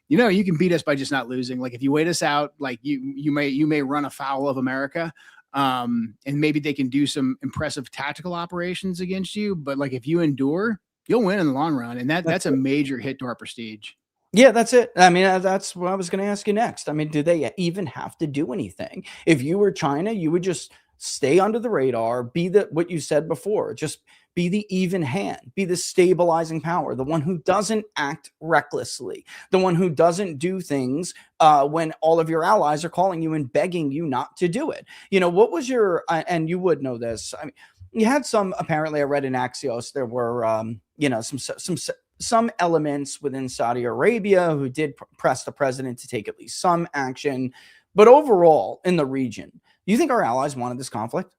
you can beat us by just not losing. Like if you wait us out, like you may run afoul of America. And maybe they can do some impressive tactical operations against you, but like if you endure, you'll win in the long run, and that's a major hit to our prestige. Yeah, that's it. I mean, that's what I was going to ask you next. I mean, do they even have to do anything? If you were China, you would just stay under the radar, be what you said before, just be the even hand, be the stabilizing power, the one who doesn't act recklessly, the one who doesn't do things when all of your allies are calling you and begging you not to do it. What was your, and you would know this. I mean, you had some, apparently I read in Axios, there were, some elements within Saudi Arabia who did press the president to take at least some action. But overall, in the region, do you think our allies wanted this conflict?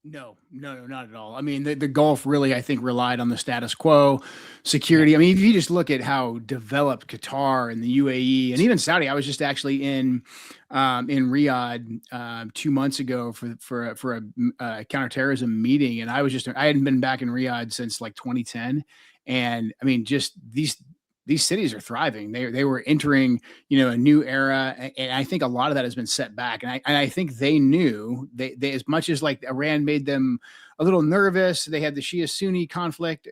No, not at all. I mean, the Gulf really, I think, relied on the status quo security. I mean, if you just look at how developed Qatar and the UAE and even Saudi, I was just actually in Riyadh 2 months ago for a counterterrorism meeting, and I hadn't been back in Riyadh since like 2010, and I mean, just these cities are thriving. They were entering, a new era, and I think a lot of that has been set back. And I think they knew they as much as like Iran made them a little nervous. They had the Shia Sunni conflict,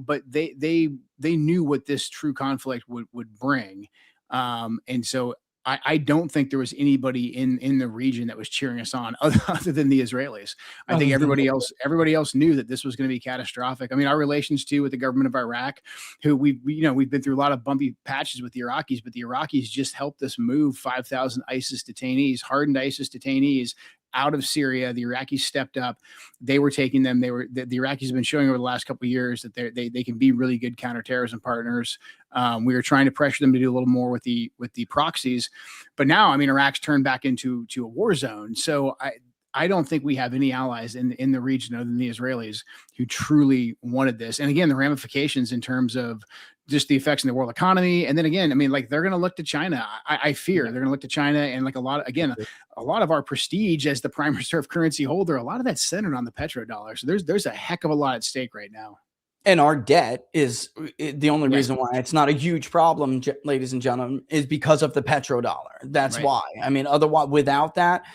but they knew what this true conflict would bring. And so I don't think there was anybody in the region that was cheering us on other than the Israelis. I think everybody else knew that this was going to be catastrophic. I mean, our relations too with the government of Iraq, who we've been through a lot of bumpy patches with the Iraqis, but the Iraqis just helped us move 5,000 ISIS detainees, hardened ISIS detainees, out of Syria. The Iraqis stepped up. They were taking them. The Iraqis have been showing over the last couple of years that they can be really good counterterrorism partners. We were trying to pressure them to do a little more with the proxies, but now, I mean, Iraq's turned back into a war zone. So I don't think we have any allies in the region other than the Israelis who truly wanted this. And again, the ramifications in terms of just the effects in the world economy. And then again, I mean, like they're going to look to China. I fear they're going to look to China, and like a lot of our prestige as the prime reserve currency holder, a lot of that's centered on the petrodollar. So there's a heck of a lot at stake right now. And our debt is the only reason why it's not a huge problem, ladies and gentlemen, is because of the petrodollar. That's why. I mean, otherwise, without that,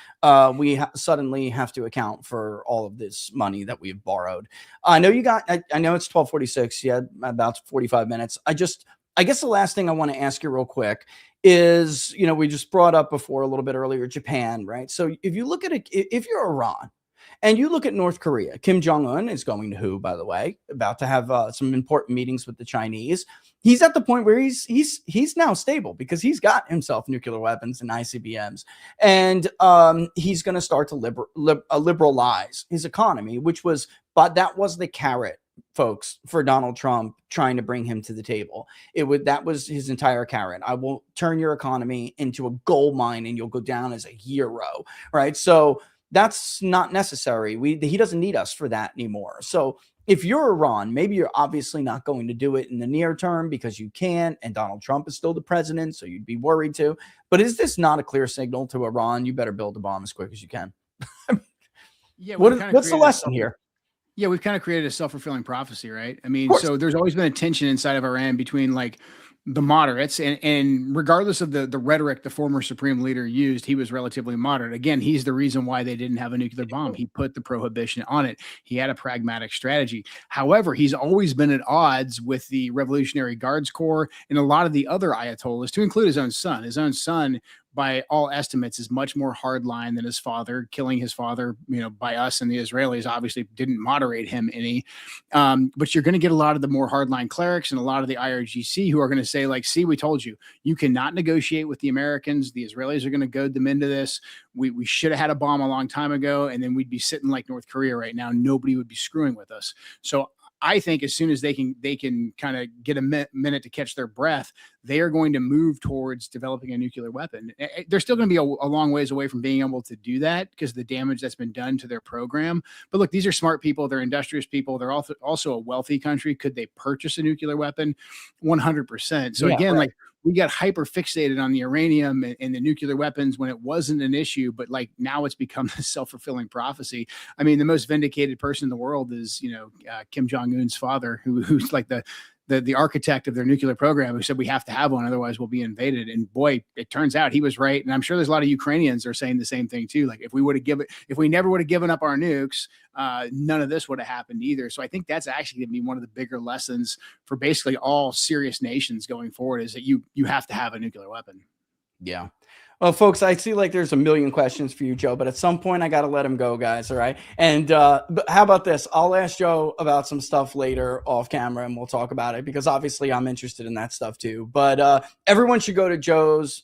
we suddenly have to account for all of this money that we've borrowed. I know you got. I know it's 12:46. You had about 45 minutes. I guess the last thing I want to ask you real quick is, we just brought up before a little bit earlier, Japan, right? So if you look at it, if you're Iran, and you look at North Korea, Kim Jong-un is going to who, by the way, about to have some important meetings with the Chinese. He's at the point where he's now stable because he's got himself nuclear weapons and ICBMs, and he's going to start to liberalize his economy, but that was the carrot, folks, for Donald Trump trying to bring him to the table. That was his entire carrot. I will turn your economy into a gold mine, and you'll go down as a hero, right? So that's not necessary. He doesn't need us for that anymore. So if you're Iran, maybe you're obviously not going to do it in the near term because you can't, and Donald Trump is still the president, so you'd be worried too. But is this not a clear signal to Iran? You better build a bomb as quick as you can. Yeah. What's the lesson here? Yeah, we've kind of created a self-fulfilling prophecy, right? I mean, Of course. so there's always been a tension inside of Iran between like the moderates and regardless of the rhetoric the former supreme leader used, he was relatively moderate. Again, he's the reason why they didn't have a nuclear bomb. He put the prohibition on it. He had a pragmatic strategy. However, he's always been at odds with the Revolutionary Guards Corps and a lot of the other ayatollahs, to include his own son. His own son, by all estimates, is much more hardline than his father. Killing his father, by us and the Israelis obviously didn't moderate him any. But you're going to get a lot of the more hardline clerics and a lot of the IRGC who are going to say, like, see, we told you, you cannot negotiate with the Americans. The Israelis are going to goad them into this. We should have had a bomb a long time ago, and then we'd be sitting like North Korea right now. Nobody would be screwing with us. So I think as soon as they can kind of get a minute to catch their breath, they are going to move towards developing a nuclear weapon. They're still going to be a long ways away from being able to do that because of the damage that's been done to their program. But look, these are smart people. They're industrious people. They're also a wealthy country. Could they purchase a nuclear weapon? 100%. So again, right. Like, we got hyper fixated on the uranium and the nuclear weapons when it wasn't an issue, but like now it's become this self-fulfilling prophecy. I mean, the most vindicated person in the world is, Kim Jong-un's father, who's like the architect of their nuclear program, who said we have to have one, otherwise we'll be invaded. And boy, it turns out he was right. And I'm sure there's a lot of Ukrainians are saying the same thing too. Like if we never would have given up our nukes, none of this would have happened either. So I think that's actually going to be one of the bigger lessons for basically all serious nations going forward, is that you have to have a nuclear weapon. Yeah. Well, folks, I see like there's a million questions for you, Joe, but at some point I got to let him go, guys. All right. And but how about this? I'll ask Joe about some stuff later off camera and we'll talk about it because obviously I'm interested in that stuff too. But everyone should go to Joe's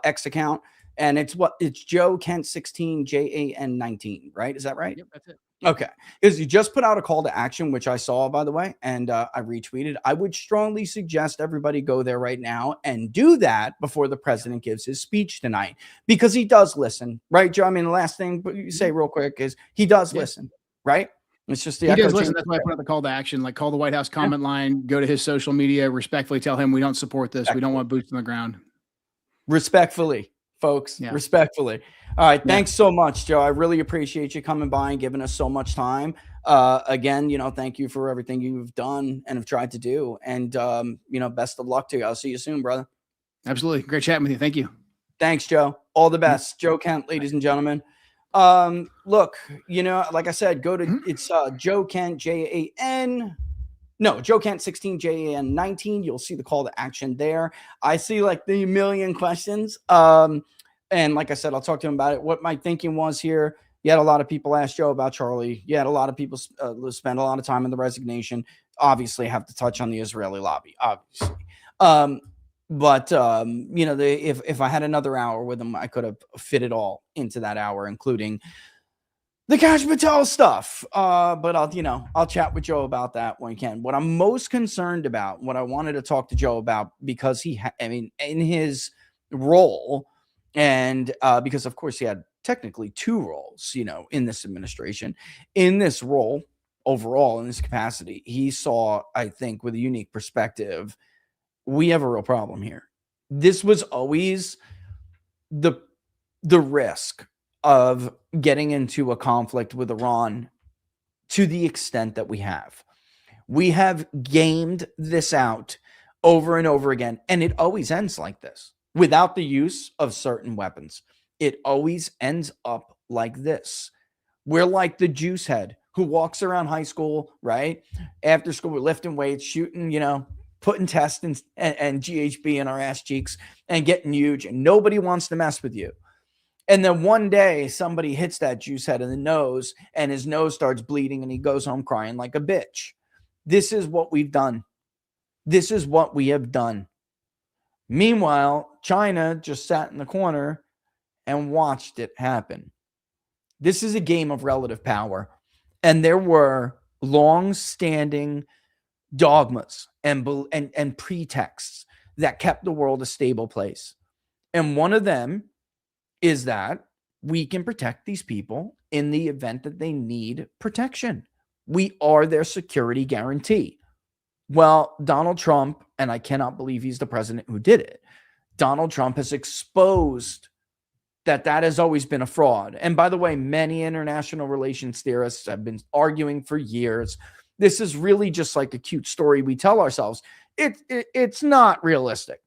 X account, and it's Joe Kent 16 JAN 19, right? Is that right? Yep, that's it. Okay. Because you just put out a call to action, which I saw, by the way, and I retweeted. I would strongly suggest everybody go there right now and do that before the president gives his speech tonight, because he does listen, right, Joe? I mean, the last thing you say real quick is he does listen, right? It's just he does listen. That's why I put out the call to action. Like, call the White House comment line, go to his social media, respectfully tell him we don't support this. We don't want boots on the ground. Respectfully, folks, respectfully. All right. Thanks so much, Joe. I really appreciate you coming by and giving us so much time. Again, thank you for everything you've done and have tried to do. And, best of luck to you. I'll see you soon, brother. Absolutely. Great chatting with you. Thank you. Thanks, Joe. All the best. Joe Kent, ladies and gentlemen. Look, like I said, go to, it's Joe Kent, Joe Kent 16 JAN 19. You'll see the call to action there. I see like the million questions. And like I said, I'll talk to him about it. What my thinking was here, you had a lot of people ask Joe about Charlie. You had a lot of people spend a lot of time in the resignation. Obviously, have to touch on the Israeli lobby, obviously. If I had another hour with him, I could have fit it all into that hour, including the Cash Patel stuff. But I'll chat with Joe about that when we can. What I'm most concerned about, what I wanted to talk to Joe about, because in his role, and because of course he had technically two roles, in this administration, in this role overall, in this capacity, he saw, I think, with a unique perspective, we have a real problem here. This was always the risk of getting into a conflict with Iran to the extent that we have. We have gamed this out over and over again, and it always ends like this. Without the use of certain weapons, it always ends up like this. We're like the juice head who walks around high school, right? After school, we're lifting weights, shooting, putting tests and GHB in our ass cheeks and getting huge, and nobody wants to mess with you. And then one day somebody hits that juice head in the nose and his nose starts bleeding and he goes home crying like a bitch. This is what we've done. This is what we have done. Meanwhile, China just sat in the corner and watched it happen. This is a game of relative power. And there were long-standing dogmas and pretexts that kept the world a stable place. And one of them is that we can protect these people in the event that they need protection. We are their security guarantee. Well, Donald Trump, and I cannot believe he's the president who did it, Donald Trump has exposed that has always been a fraud. And by the way, many international relations theorists have been arguing for years. This is really just like a cute story we tell ourselves. It's not realistic.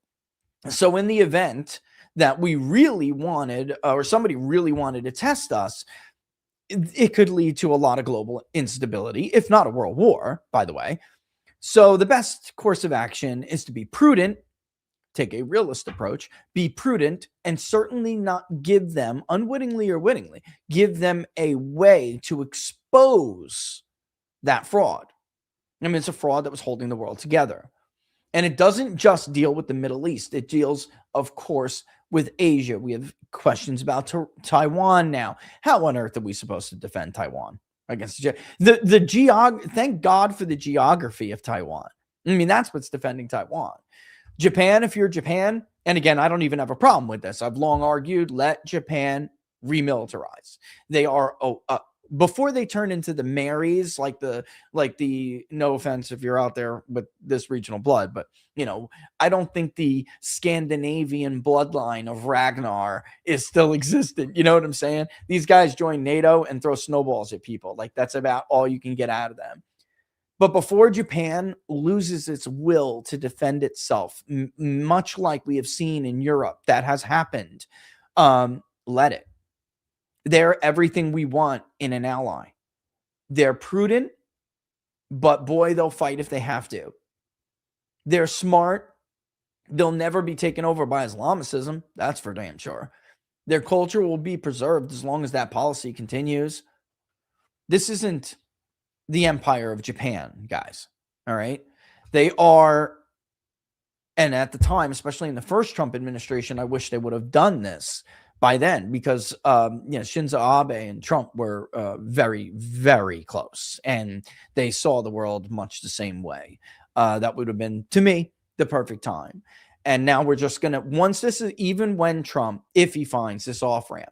So in the event that we really wanted, or somebody really wanted to test us, it could lead to a lot of global instability, if not a world war, by the way. So the best course of action is to be prudent, take a realist approach, be prudent, and certainly not give them, unwittingly or wittingly, give them a way to expose that fraud. I mean, it's a fraud that was holding the world together. And it doesn't just deal with the Middle East. It deals, of course, with Asia. We have questions about Taiwan now. How on earth are we supposed to defend Taiwan against thank God for the geography of Taiwan. I mean, that's what's defending Taiwan. Japan, if you're Japan, and again, I don't even have a problem with this. I've long argued, let Japan remilitarize. They are before they turn into the Marys, like the no offense if you're out there with this regional blood, but I don't think the Scandinavian bloodline of Ragnar is still existent. You know what I'm saying? These guys join NATO and throw snowballs at people. Like, that's about all you can get out of them. But before Japan loses its will to defend itself, much like we have seen in Europe, that has happened, let it. They're everything we want in an ally. They're prudent, but boy, they'll fight if they have to. They're smart. They'll never be taken over by Islamicism. That's for damn sure. Their culture will be preserved as long as that policy continues. This isn't the empire of Japan, guys. All right. They are, and at the time, especially in the first Trump administration, I wish they would have done this by then, because Shinzo Abe and Trump were very, very close, and they saw the world much the same way. That would have been, to me, the perfect time. And now we're just going to, once this is, even when Trump, if he finds this off ramp,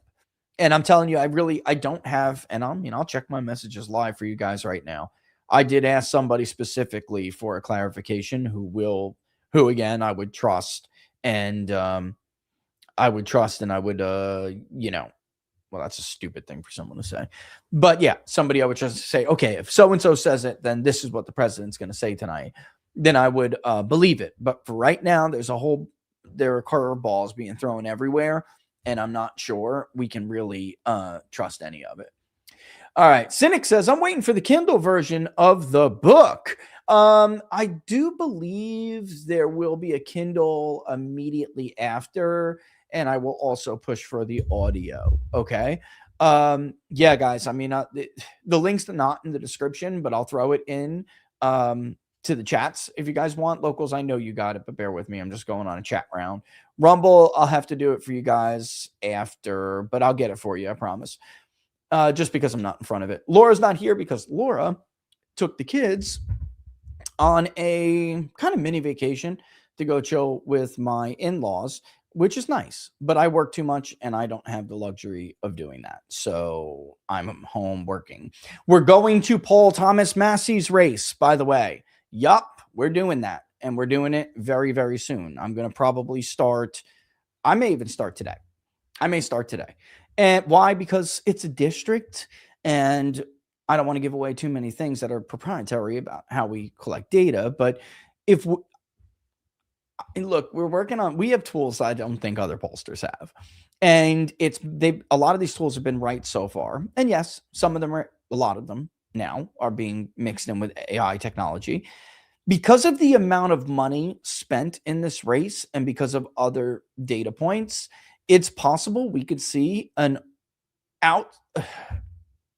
and I'm telling you, I don't have, and I'll check my messages live for you guys right now. I did ask somebody specifically for a clarification who again, I would trust, and I would, well, that's a stupid thing for someone to say, but yeah, somebody I would just say, okay, if so-and-so says it, then this is what the president's going to say tonight. Then I would believe it. But for right now, there are curveballs being thrown everywhere, and I'm not sure we can really trust any of it. All right. Cynic says, I'm waiting for the Kindle version of the book. I do believe there will be a Kindle immediately after, and I will also push for the audio. Okay. Yeah, guys. I mean, the link's not in the description, but I'll throw it in to the chats if you guys want. Locals, I know you got it, but bear with me. I'm just going on a chat round. Rumble, I'll have to do it for you guys after, but I'll get it for you, I promise. Just because I'm not in front of it. Laura's not here because Laura took the kids on a kind of mini vacation to go chill with my in-laws, which is nice, but I work too much and I don't have the luxury of doing that. So I'm home working. We're going to Paul Thomas Massey's race, by the way. Yup, we're doing that, and we're doing it very, very soon. I'm going to probably start. I may even start today. And why? Because it's a district, and I don't want to give away too many things that are proprietary about how we collect data. But look, we have tools I don't think other pollsters have. And a lot of these tools have been right so far. And yes, a lot of them now are being mixed in with AI technology. Because of the amount of money spent in this race and because of other data points, it's possible we could see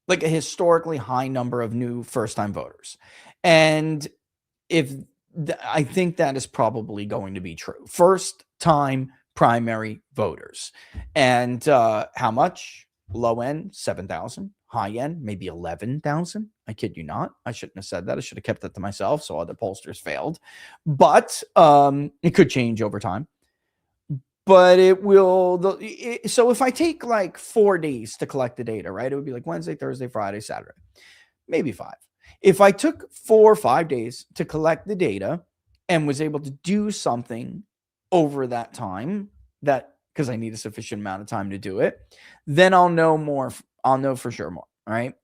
like a historically high number of new first-time voters. And I think that is probably going to be true. First-time primary voters. And how much? Low end, 7,000. High end, maybe 11,000. I kid you not. I shouldn't have said that. I should have kept that to myself so other pollsters failed. But it could change over time. But it will. So if I take like 4 days to collect the data, right? It would be like Wednesday, Thursday, Friday, Saturday. Maybe 5. If I took 4 or 5 days to collect the data and was able to do something over that time that because I need a sufficient amount of time to do it, then I'll know more. I'll know for sure more. All right.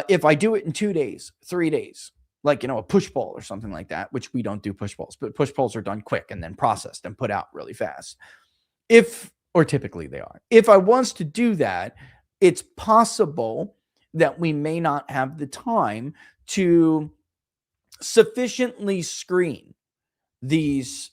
If I do it in 2 days, 3 days, like, a push poll or something like that, which we don't do push polls, but push polls are done quick and then processed and put out really fast. Or typically they are. If I was to do that, it's possible that we may not have the time to sufficiently screen these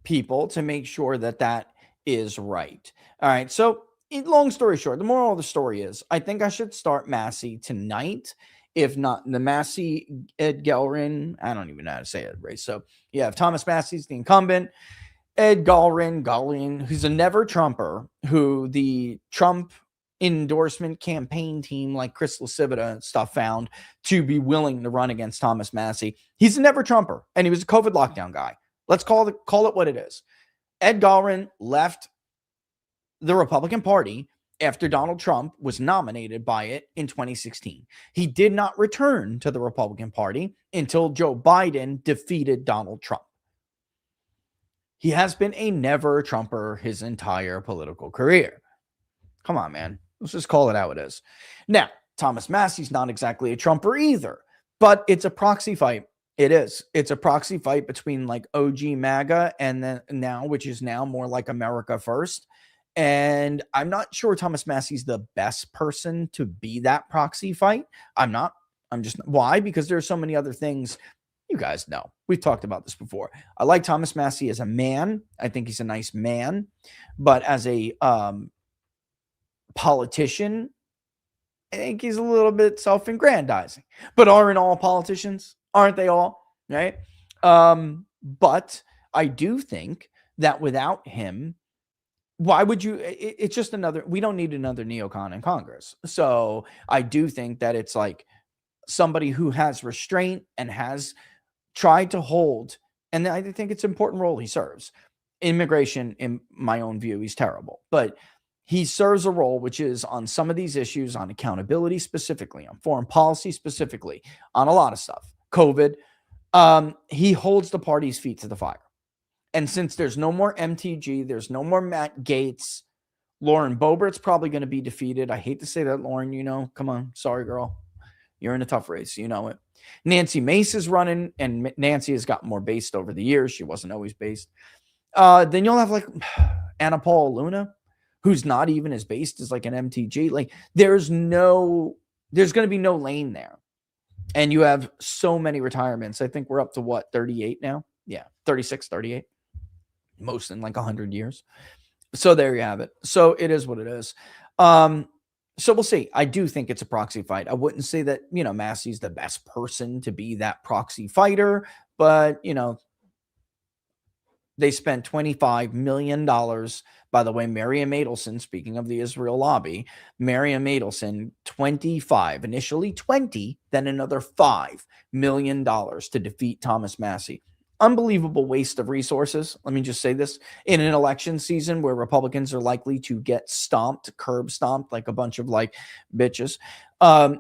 people to make sure that that is right. All right. So, long story short, the moral of the story is I think I should start Massey tonight. If not, the Massey, Ed Gelrin, I don't even know how to say it, right? So, you have Thomas Massey's the incumbent. Ed Galrin, who's a never Trumper, who the Trump endorsement campaign team like Chris LaCivita and stuff found to be willing to run against Thomas Massey. He's a never Trumper, and he was a COVID lockdown guy. Let's call it what it is. Ed Galrin left the Republican Party after Donald Trump was nominated by it in 2016. He did not return to the Republican Party until Joe Biden defeated Donald Trump. He has been a never Trumper his entire political career. Come on, man. Let's just call it how it is. Now, Thomas Massey's not exactly a Trumper either, but it's a proxy fight. It is. It's a proxy fight between like OG MAGA and then now, which is now more like America First. And I'm not sure Thomas Massey's the best person to be that proxy fight. I'm not. I'm just. Why? Because there are so many other things. You guys know. We've talked about this before. I like Thomas Massey as a man. I think he's a nice man. But as a politician, I think he's a little bit self-aggrandizing. But aren't all politicians? Aren't they all? Right? But I do think that without him, why would you? It's just another. We don't need another neocon in Congress. So I do think that it's like somebody who has restraint and has tried to hold, and I think it's an important role he serves. Immigration, in my own view, he's terrible, but he serves a role which is on some of these issues, on accountability specifically, on foreign policy specifically, on a lot of stuff. COVID, he holds the party's feet to the fire. And since there's no more MTG, there's no more Matt Gaetz, Lauren Boebert's probably going to be defeated. I hate to say that, Lauren, come on. Sorry, girl. You're in a tough race. You know it. Nancy Mace is running, and Nancy has gotten more based over the years. She wasn't always based. Then you'll have like Anna Paula Luna, who's not even as based as like an MTG. Like there's going to be no lane there. And you have so many retirements. I think we're up to what, 38 now? Yeah, 36, 38. Most in like 100 years. So there you have it. So it is what it is. So we'll see. I do think it's a proxy fight. I wouldn't say that, Massey's the best person to be that proxy fighter, but, they spent $25 million. By the way, Miriam Adelson, speaking of the Israel lobby, Miriam Adelson, 25, initially 20, then another $5 million to defeat Thomas Massey. Unbelievable waste of resources. Let me just say this. In an election season where Republicans are likely to get curb stomped like a bunch of like bitches,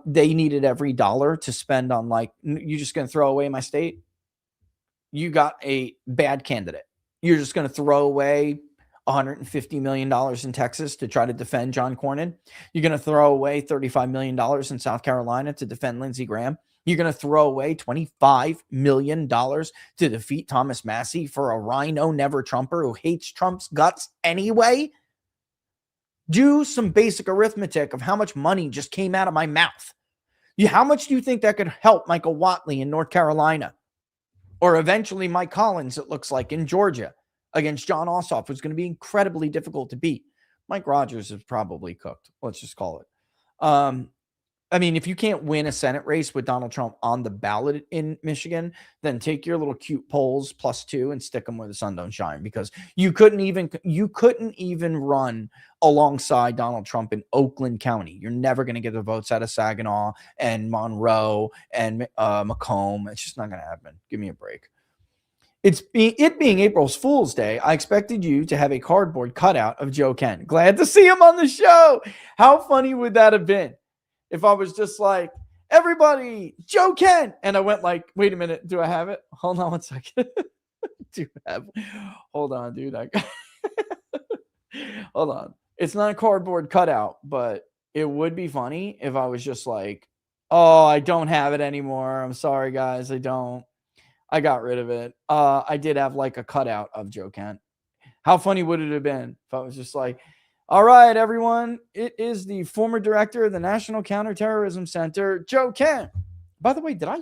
they needed every dollar to spend on like, you're just going to throw away my state? You got a bad candidate. You're just going to throw away $150 million in Texas to try to defend John Cornyn. You're going to throw away $35 million in South Carolina to defend Lindsey Graham. You're going to throw away $25 million to defeat Thomas Massey for a rhino never Trumper who hates Trump's guts anyway. Do some basic arithmetic of how much money just came out of my mouth. How much do you think that could help Michael Whatley in North Carolina? Or eventually Mike Collins, it looks like, in Georgia against John Ossoff, who's going to be incredibly difficult to beat. Mike Rogers is probably cooked. Let's just call it. I mean, if you can't win a Senate race with Donald Trump on the ballot in Michigan, then take your little cute polls +2 and stick them where the sun don't shine, because you couldn't even run alongside Donald Trump in Oakland County. You're never going to get the votes out of Saginaw and Monroe and Macomb. It's just not going to happen. Give me a break. It being April Fool's Day, I expected you to have a cardboard cutout of Joe Kent. Glad to see him on the show. How funny would that have been if I was just like, everybody, Joe Kent. And I went like, wait a minute. Do I have it? Hold on one second. Hold on, dude. Hold on. It's not a cardboard cutout, but it would be funny if I was just like, oh, I don't have it anymore. I'm sorry, guys. I don't. I got rid of it. I did have like a cutout of Joe Kent. How funny would it have been if I was just like, all right, everyone, it is the former director of the National Counterterrorism Center, Joe Kent. By the way, did I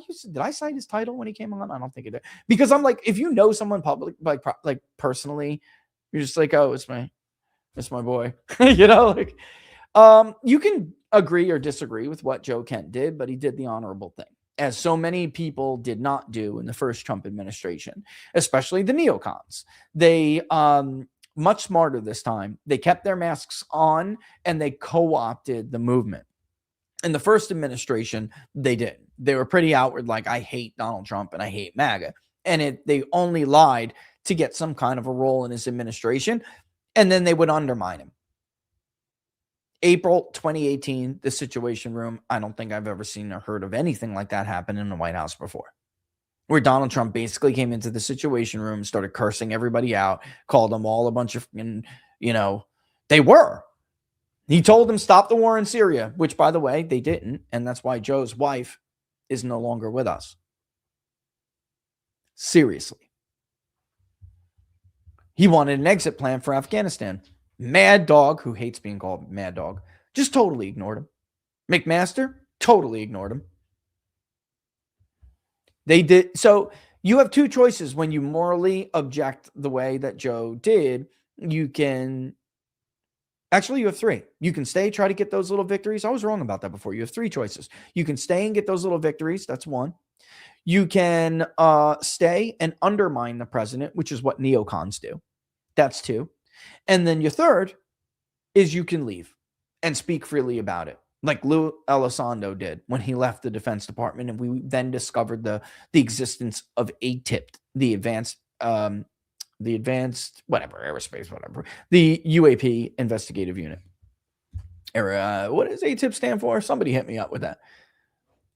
cite his title when he came on? I don't think it did. Because I'm like, if you know someone public, like personally, you're just like, oh, it's my boy. Like you can agree or disagree with what Joe Kent did, but he did the honorable thing, as so many people did not do in the first Trump administration, especially the neocons. They much smarter this time. They kept their masks on and they co-opted the movement. In the first administration, they did. They were pretty outward, like, I hate Donald Trump and I hate MAGA. And they only lied to get some kind of a role in his administration, and then they would undermine him. April 2018, the Situation Room. I don't think I've ever seen or heard of anything like that happen in the White House before, where Donald Trump basically came into the Situation Room, started cursing everybody out, called them all a bunch of, they were. He told them stop the war in Syria, which, by the way, they didn't. And that's why Joe's wife is no longer with us. Seriously. He wanted an exit plan for Afghanistan. Mad Dog, who hates being called Mad Dog, just totally ignored him. McMaster totally ignored him. They did. So you have two choices when you morally object the way that Joe did. You have three. You can stay, try to get those little victories. I was wrong about that before. You have three choices. You can stay and get those little victories. That's one. You can stay and undermine the president, which is what neocons do. That's two. And then your third is you can leave and speak freely about it, like Lou Elizondo did when he left the Defense Department, and we then discovered the existence of ATIP, the advanced aerospace, the UAP investigative unit. What does ATIP stand for? Somebody hit me up with that.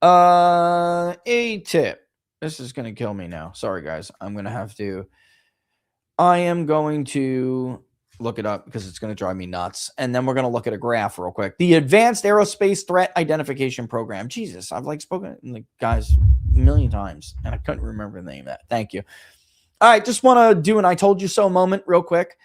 ATIP. This is going to kill me now. Sorry, guys. I am going to look it up because it's going to drive me nuts. And then we're going to look at a graph real quick. The Advanced Aerospace Threat Identification Program. Jesus, I've spoken guys a million times and I couldn't remember the name of that. Thank you. All right, just want to do an I told you so moment real quick.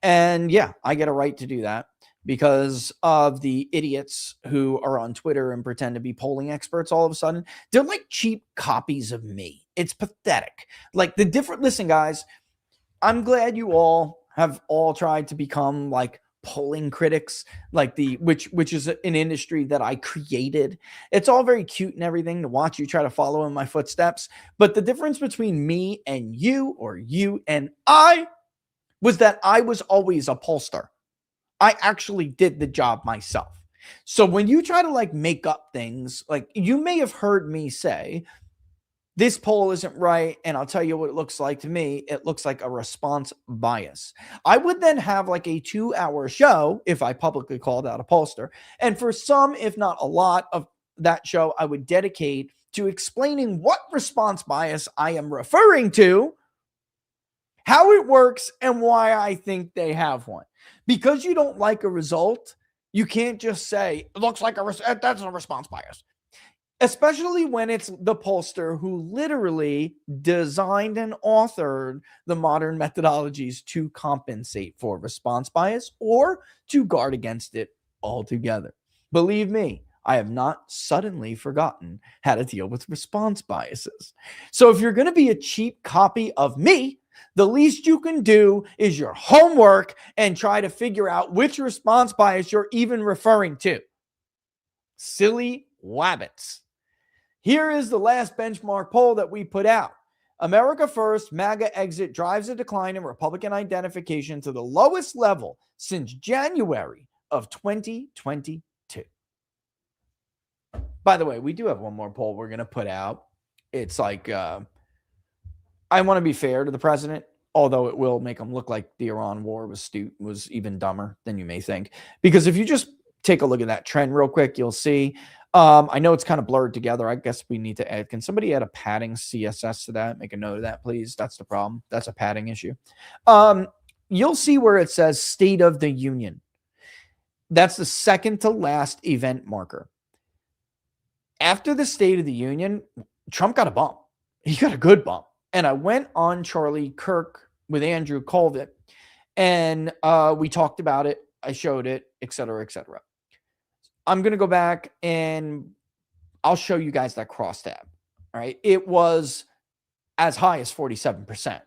And yeah, I get a right to do that because of the idiots who are on Twitter and pretend to be polling experts all of a sudden. They're like cheap copies of me. It's pathetic. Listen, guys, I'm glad you all have tried to become like polling critics, which is an industry that I created. It's all very cute and everything to watch you try to follow in my footsteps. But the difference between me and you, or you and I, was that I was always a pollster. I actually did the job myself. So when you try to make up things, you may have heard me say, this poll isn't right, and I'll tell you what it looks like to me. It looks like a response bias. I would then have a 2-hour show if I publicly called out a pollster. And for some, if not a lot of that show, I would dedicate to explaining what response bias I am referring to, how it works, and why I think they have one. Because you don't like a result, you can't just say, it looks like that's a response bias. Especially when it's the pollster who literally designed and authored the modern methodologies to compensate for response bias or to guard against it altogether. Believe me, I have not suddenly forgotten how to deal with response biases. So if you're going to be a cheap copy of me, the least you can do is your homework and try to figure out which response bias you're even referring to. Silly wabbits. Here is the last benchmark poll that we put out. America First, MAGA exit drives a decline in Republican identification to the lowest level since January of 2022. By the way, we do have one more poll we're going to put out. It's I want to be fair to the president, although it will make him look like the Iran war was even dumber than you may think. Because if you just take a look at that trend real quick, you'll see. I know it's kind of blurred together. I guess we need to add. Can somebody add a padding CSS to that? Make a note of that, please. That's the problem. That's a padding issue. you'll see where it says State of the Union. That's the second to last event marker. After the State of the Union, Trump got a bump. He got a good bump. And I went on Charlie Kirk with Andrew Colvin, and we talked about it. I showed it, et cetera, et cetera. I'm going to go back and I'll show you guys that crosstab. All right. It was as high as 47%.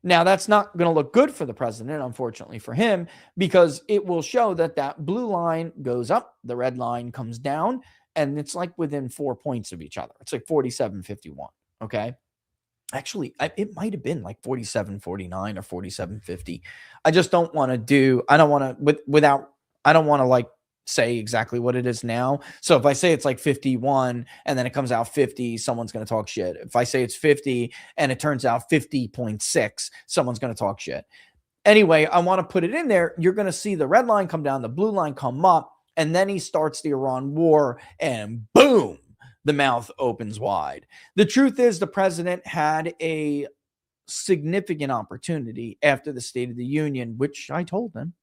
Now, that's not going to look good for the president, unfortunately for him, because it will show that that blue line goes up, the red line comes down, and it's like within 4 points of each other. It's like 47-51. Okay. Actually, it might have been like 47-49 or 47-50. I just don't want to I don't want to like say exactly what it is now. So if I say it's like 51 and then it comes out 50, someone's going to talk shit. If I say it's 50 and it turns out 50.6, someone's going to talk shit. Anyway, I want to put it in there. You're going to see the red line come down, the blue line come up, and then he starts the Iran war, and boom, the mouth opens wide. The truth is, the president had a significant opportunity after the State of the Union, which I told them,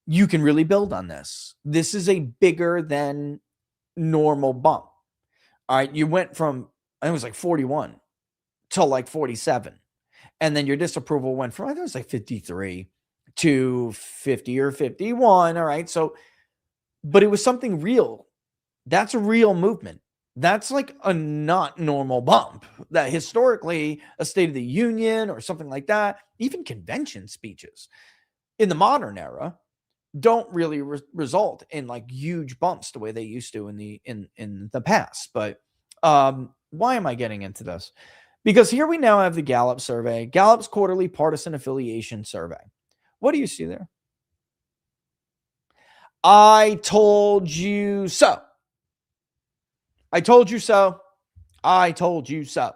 you can really build on this. This is a bigger than normal bump. All right. You went from, I think it was like 41 to like 47. And then your disapproval went from, I think it was like 53 to 50 or 51. All right. So, but it was something real. That's a real movement. That's like a not normal bump that historically a State of the Union or something like that, even convention speeches in the modern era, don't really result in like huge bumps the way they used to in the past. But why am I getting into this? Because here we now have the Gallup survey, Gallup's quarterly partisan affiliation survey. What do you see there? I told you so. I told you so. I told you so.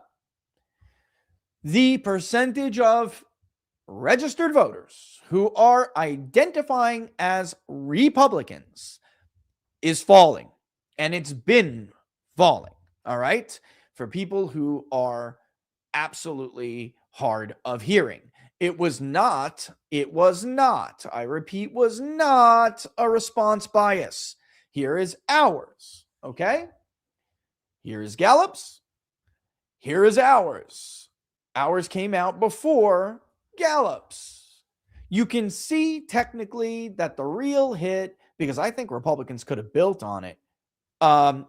The percentage of registered voters who are identifying as Republicans is falling, and it's been falling. All right. For people who are absolutely hard of hearing. It was not, I repeat, was not a response bias. Here is ours. Okay. Here is Gallup's. Here is ours. Ours came out before Gallup's. You can see technically that the real hit, because I think Republicans could have built on it.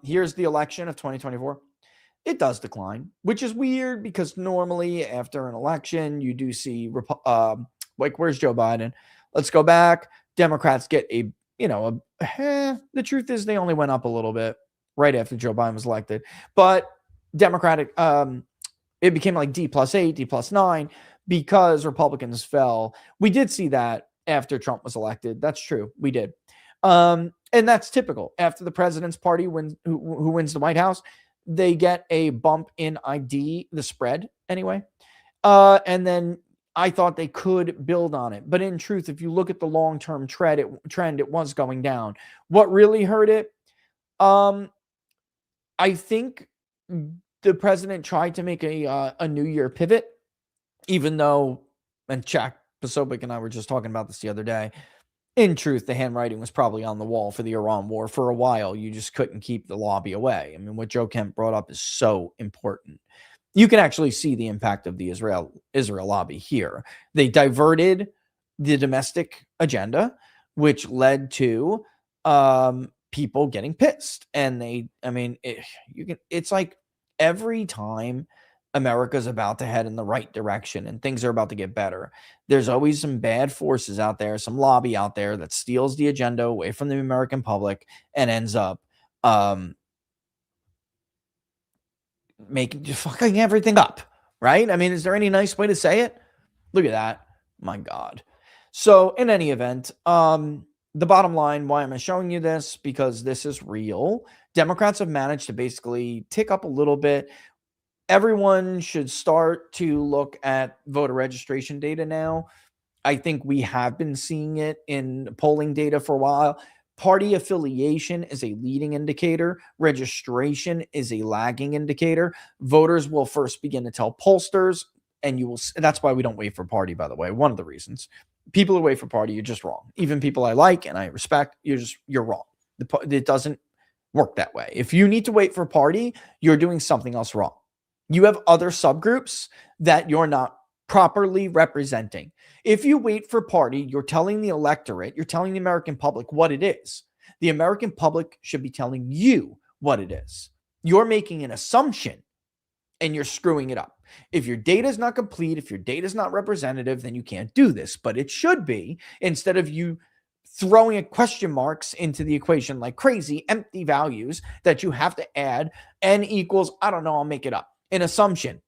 Here's the election of 2024. It does decline, which is weird because normally after an election, you do see, like, where's Joe Biden? Let's go back. Democrats get the truth is they only went up a little bit right after Joe Biden was elected. But Democratic, it became like D+8, D+9 because Republicans fell. We did see that after Trump was elected. That's true. We did. And that's typical. After the president's party who wins the White House, they get a bump in ID, the spread anyway. And then I thought they could build on it. But in truth, if you look at the long-term trend, it was going down. What really hurt it? I think the president tried to make a New Year pivot, even though, and Jack Posobiec and I were just talking about this the other day, in truth, the handwriting was probably on the wall for the Iran war for a while. You just couldn't keep the lobby away. I mean, what Joe Kemp brought up is so important. You can actually see the impact of the Israel lobby here. They diverted the domestic agenda, which led to people getting pissed. And it's like every time America's about to head in the right direction and things are about to get better, there's always some bad forces out there, some lobby out there that steals the agenda away from the American public and ends up making fucking everything up, right? I mean, is there any nice way to say it? Look at that. My God. So in any event, the bottom line, why am I showing you this? Because this is real. Democrats have managed to basically tick up a little bit. Everyone should start to look at voter registration data now. I think we have been seeing it in polling data for a while. Party affiliation is a leading indicator. Registration is a lagging indicator. Voters will first begin to tell pollsters, and that's why we don't wait for party, by the way, one of the reasons. people who wait for party, you're just wrong. Even people I like and I respect, you're wrong. It doesn't work that way. If you need to wait for party, you're doing something else wrong. You have other subgroups that you're not properly representing. If you wait for party, you're telling the electorate, you're telling the American public what it is. The American public should be telling you what it is. You're making an assumption and you're screwing it up. If your data is not complete, if your data is not representative, then you can't do this. But it should be, instead of you throwing a question marks into the equation like crazy, empty values that you have to add, n equals, I don't know, I'll make it up, an assumption.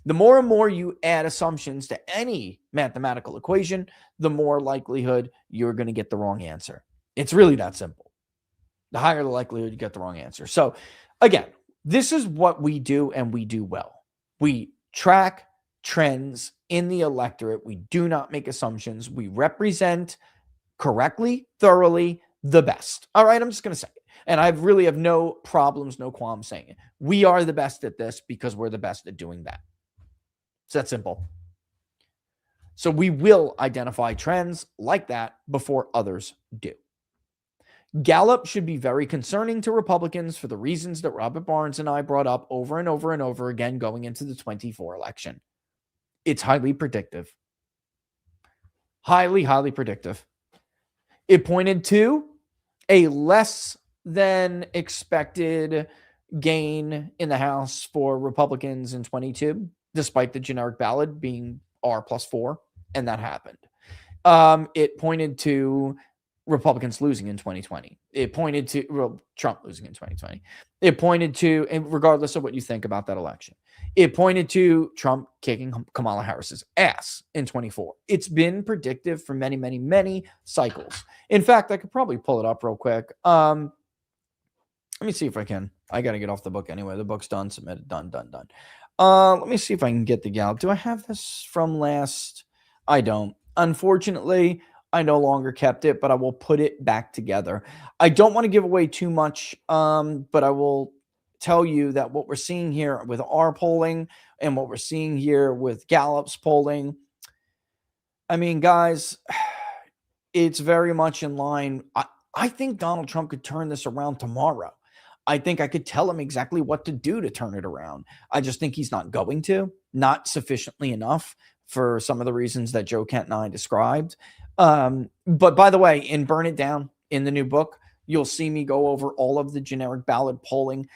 The more and more you add assumptions to any mathematical equation, the more likelihood you're going to get the wrong answer. It's really that simple. The higher the likelihood you get the wrong answer. So again, this is what we do and we do well. We track trends in the electorate. We do not make assumptions. We represent correctly, thoroughly, the best. All right, I'm just going to say it. And I really have no problems, no qualms saying it. We are the best at this because we're the best at doing that. It's that simple. So we will identify trends like that before others do. Gallup should be very concerning to Republicans for the reasons that Robert Barnes and I brought up over and over and over again going into the 2024 election. It's highly predictive. Highly, highly predictive. It pointed to a less than expected gain in the House for Republicans in 22, despite the generic ballot being R+4, and that happened. It pointed to Republicans losing in 2020. It pointed to Trump losing in 2020. It pointed to, and regardless of what you think about that election, it pointed to Trump kicking Kamala Harris's ass in 24. It's been predictive for many, many, many cycles. In fact, I could probably pull it up real quick. Let me see if I can. I got to get off the book anyway. The book's done, submitted, done. Let me see if I can get the Gallup. Do I have this from last? I don't. Unfortunately, I no longer kept it, but I will put it back together. I don't want to give away too much, but I will tell you that what we're seeing here with our polling and what we're seeing here with Gallup's polling, I mean, guys, it's very much in line. I think Donald Trump could turn this around tomorrow. I think I could tell him exactly what to do to turn it around. I just think he's not going to, not sufficiently enough for some of the reasons that Joe Kent and I described. But by the way, in Burn It Down, in the new book, you'll see me go over all of the generic ballot polling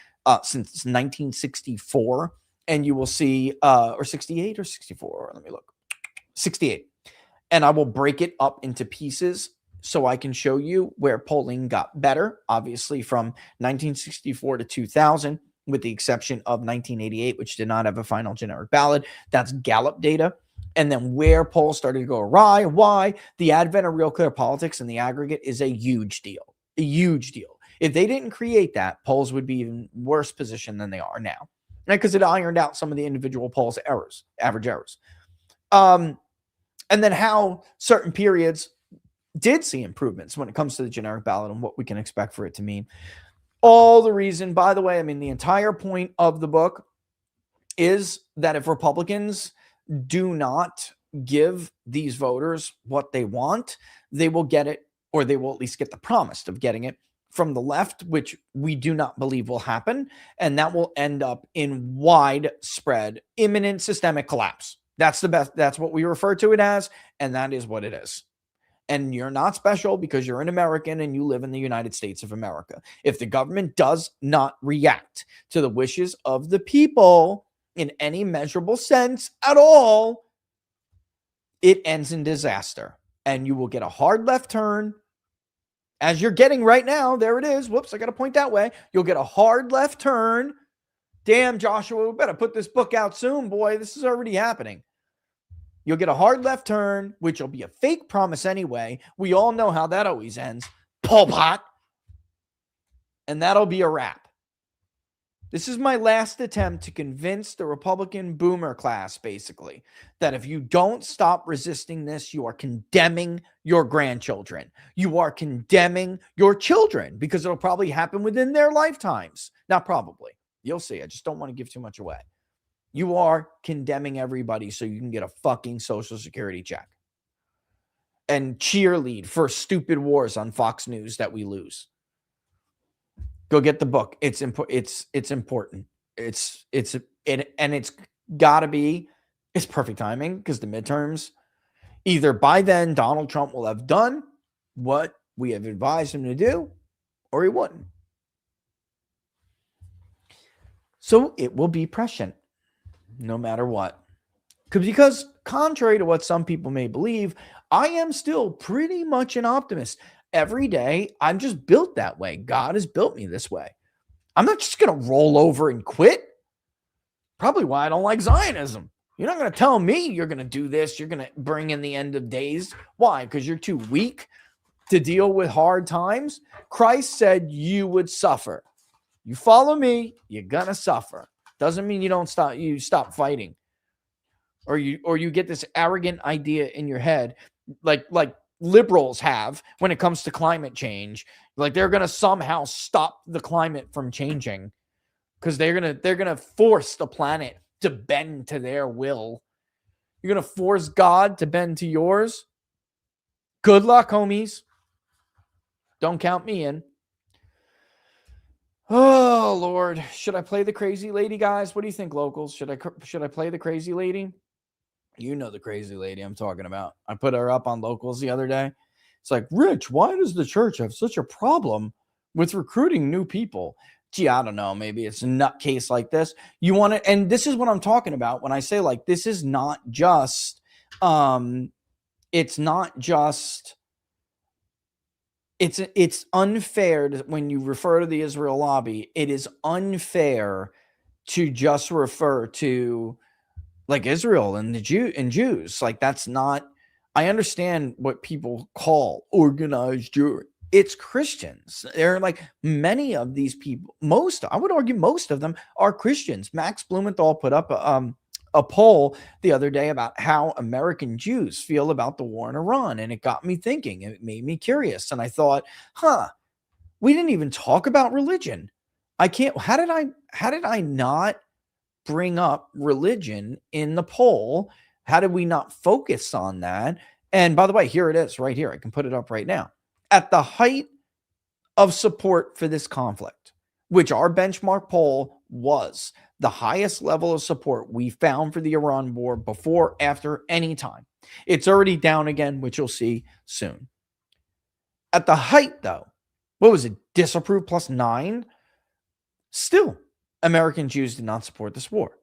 since 1964. And you will see, or 68 or 64, let me look, 68. And I will break it up into pieces so I can show you where polling got better, obviously from 1964 to 2000, with the exception of 1988, which did not have a final generic ballot. That's Gallup data. And then where polls started to go awry, why the advent of Real Clear Politics in the aggregate is a huge deal. A huge deal. If they didn't create that, polls would be in worse position than they are now. Right? Because it ironed out some of the individual polls' errors, average errors. And then how certain periods did see improvements when it comes to the generic ballot and what we can expect for it to mean. All the reason, by the way, I mean, the entire point of the book is that if Republicans do not give these voters what they want, they will get it, or they will at least get the promise of getting it from the left, which we do not believe will happen. And that will end up in widespread, imminent systemic collapse. That's the best. That's what we refer to it as. And that is what it is. And you're not special because you're an American and you live in the United States of America. If the government does not react to the wishes of the people in any measurable sense at all, it ends in disaster. And you will get a hard left turn, as you're getting right now. There it is. Whoops, I got to point that way. You'll get a hard left turn. Damn, Joshua, we better put this book out soon, boy. This is already happening. You'll get a hard left turn, which will be a fake promise anyway. We all know how that always ends. Pol Pot. And that'll be a wrap. This is my last attempt to convince the Republican boomer class, basically, that if you don't stop resisting this, you are condemning your grandchildren. You are condemning your children because it'll probably happen within their lifetimes. Not probably. You'll see. I just don't want to give too much away. You are condemning everybody so you can get a fucking Social Security check. and cheerlead for stupid wars on Fox News that we lose. Go get the book. It's important. And it's got to be, it's perfect timing because the midterms, either by then Donald Trump will have done what we have advised him to do, or he wouldn't. So it will be prescient no matter what. Because contrary to what some people may believe, I am still pretty much an optimist. Every day, I'm just built that way. God has built me this way. I'm not just going to roll over and quit. Probably why I don't like Zionism. You're not going to tell me you're going to do this. You're going to bring in the end of days. Why? Because you're too weak to deal with hard times. Christ said you would suffer. You follow me, you're going to suffer. Doesn't mean you stop fighting. Or you get this arrogant idea in your head, like liberals have when it comes to climate change, like they're going to somehow stop the climate from changing because they're going to force the planet to bend to their will. You're going to force God to bend to yours. Good luck, homies. Don't count me in. Oh, Lord. Should I play the crazy lady, guys? What do you think, locals? Should I play the crazy lady? You know the crazy lady I'm talking about. I put her up on locals the other day. It's like, Rich, why does the church have such a problem with recruiting new people? Gee, I don't know. Maybe it's a nutcase like this. You want to, and this is what I'm talking about when I say like, this is not just, it's unfair when you refer to the Israel lobby. It is unfair to just refer to like Israel and the Jews. Like that's not, I understand what people call organized Jewry. It's Christians. They're like many of these people, I would argue most of them are Christians. Max Blumenthal put up a poll the other day about how American Jews feel about the war in Iran. And it got me thinking. It made me curious. And I thought, we didn't even talk about religion. How did I not bring up religion in the poll? How did we not focus on that? And by the way, here it is right here. I can put it up right now. At the height of support for this conflict, which our benchmark poll was the highest level of support we found for the Iran war before, after, any time. It's already down again, which you'll see soon. At the height, though, what was it? Disapprove +9? Still, American Jews did not support this war.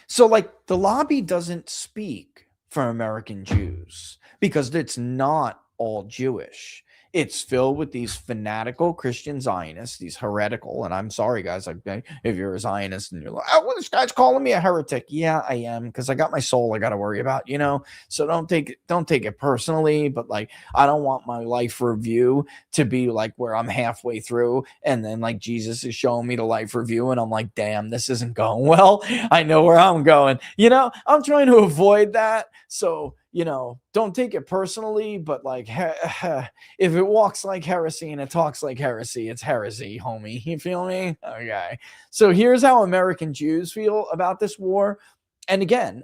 So, like, the lobby doesn't speak for American Jews because it's not all Jewish. It's filled with these fanatical Christian Zionists, these heretical, and I'm sorry, guys, if you're a Zionist and you're like, oh, well, this guy's calling me a heretic. Yeah, I am, because I got my soul I got to worry about, So don't take it personally, but like, I don't want my life review to be like where I'm halfway through and then like Jesus is showing me the life review and I'm like, damn, this isn't going well. I know where I'm going. I'm trying to avoid that. So, don't take it personally, but like, if it walks like heresy and it talks like heresy, it's heresy, homie. You feel me? Okay. So here's how American Jews feel about this war. And again,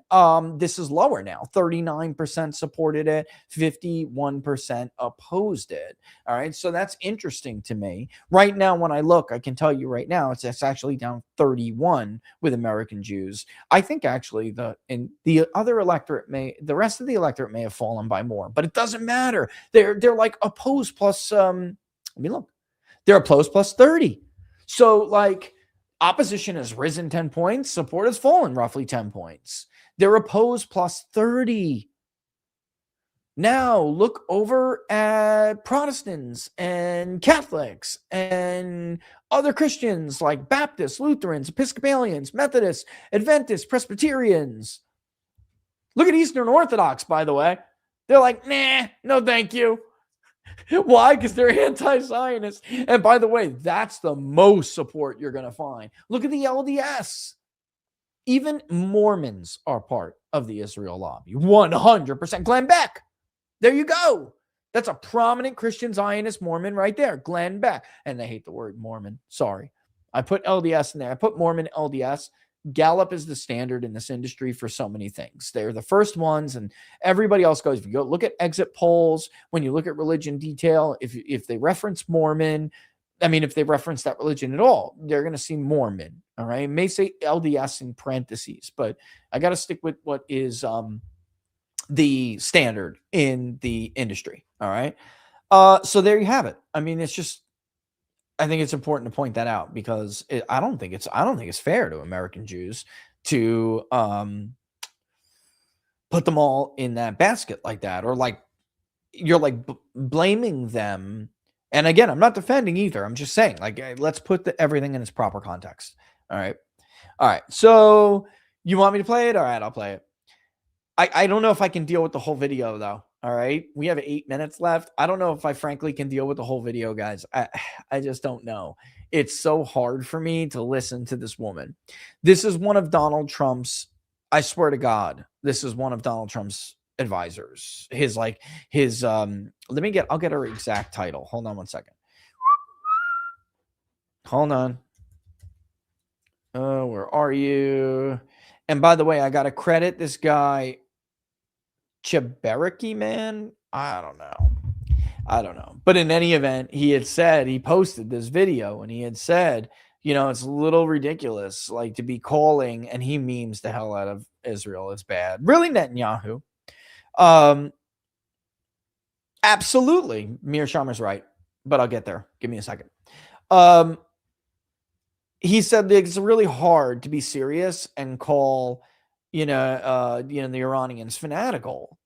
this is lower now. 39% supported it, 51% opposed it. All right. So that's interesting to me. Right now, when I look, I can tell you right now, it's actually down 31 with American Jews. I think actually the rest of the electorate may have fallen by more, but it doesn't matter. They're like opposed plus, let me look. They're opposed plus 30. So like, opposition has risen 10 points. Support has fallen roughly 10 points. They're opposed plus 30. Now look over at Protestants and Catholics and other Christians like Baptists, Lutherans, Episcopalians, Methodists, Adventists, Presbyterians. Look at Eastern Orthodox, by the way. They're like, nah, no thank you. Why? Because they're anti-Zionist. And by the way, that's the most support you're going to find. Look at the LDS. Even Mormons are part of the Israel lobby. 100%. Glenn Beck. There you go. That's a prominent Christian Zionist Mormon right there. Glenn Beck. And I hate the word Mormon. Sorry. I put LDS in there. I put Mormon LDS. Gallup is the standard in this industry for so many things. They're the first ones, and everybody else goes. If you go look at exit polls, when you look at religion detail, if they reference Mormon, I mean, if they reference that religion at all, they're going to see Mormon. All right. It may say LDS in parentheses, but I got to stick with what is the standard in the industry. All right. So there you have it. I mean, it's just, I think it's important to point that out because I don't think it's fair to American Jews to put them all in that basket like that, or like you're like blaming them. And again, I'm not defending either. I'm just saying, like, let's put everything in its proper context. All right. All right. So you want me to play it? All right, I'll play it. I don't know if I can deal with the whole video though. All right. We have 8 minutes left. I don't know if I frankly can deal with the whole video, guys. I just don't know. It's so hard for me to listen to this woman. This is one of Donald Trump's, I swear to God, this is one of Donald Trump's advisors. I'll get her exact title. Hold on one second. Hold on. Oh, where are you? And by the way, I got to credit this guy, Cheberiki, man. I don't know. But in any event, he posted this video and he had said, it's a little ridiculous, like to be calling, and he memes the hell out of Israel is bad. Really, Netanyahu. Absolutely. Mir Sharma's right, but I'll get there. Give me a second. He said that it's really hard to be serious and call, the Iranians fanatical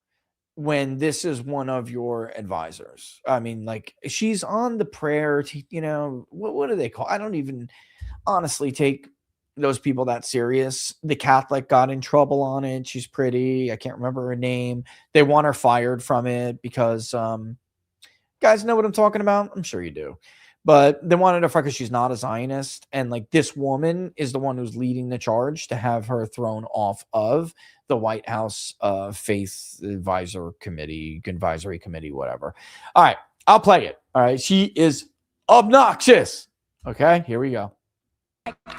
when this is one of your advisors. I mean, like, she's on the prayer to, what do they call? I don't even honestly take those people that serious. The Catholic got in trouble on it. She's pretty. I can't remember her name. They want her fired from it because, guys know what I'm talking about? I'm sure you do. But they wanted her fired because she's not a Zionist. And like this woman is the one who's leading the charge to have her thrown off of the White House Faith Advisory Committee, whatever. All right, I'll play it. All right, she is obnoxious. Okay, here we go.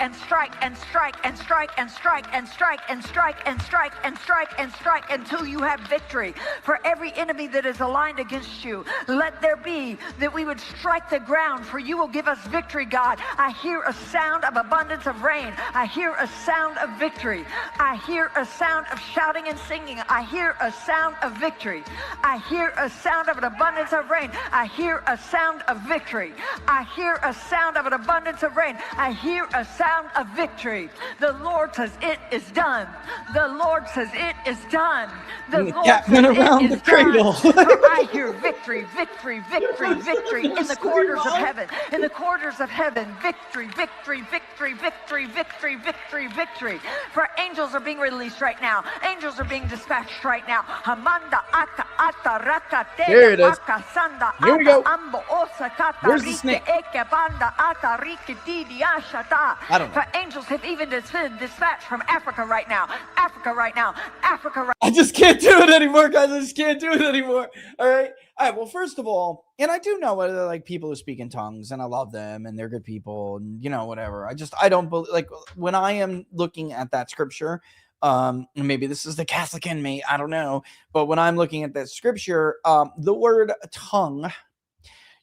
And strike and strike and strike and strike and strike and strike and strike and strike and strike until you have victory. For every enemy that is aligned against you, let there be that we would strike the ground, for you will give us victory, God. I hear a sound of abundance of rain. I hear a sound of victory. I hear a sound of shouting and singing. I hear a sound of victory. I hear a sound of an abundance of rain. I hear a sound of victory. I hear a sound of an abundance of rain. I hear a sound of victory. The Lord says it is done. The Lord says it is done. The Lord says it is done. I hear victory, victory, victory, victory in the quarters of heaven. In the quarters of heaven, victory, victory, victory, victory, victory, victory, victory. For angels are being released right now. Angels are being dispatched right now. Here it is. Here we go. Where's the snake? I don't know. For angels have even been dispatched from Africa right now. Africa right now. Africa right now. I just can't do it anymore, guys. I just can't do it anymore. All right. Well, first of all, and I do know whether like people who speak in tongues, and I love them, and they're good people, and whatever. I don't believe, like, when I am looking at that scripture, maybe this is the Catholic in me, I don't know, but when I'm looking at that scripture, the word tongue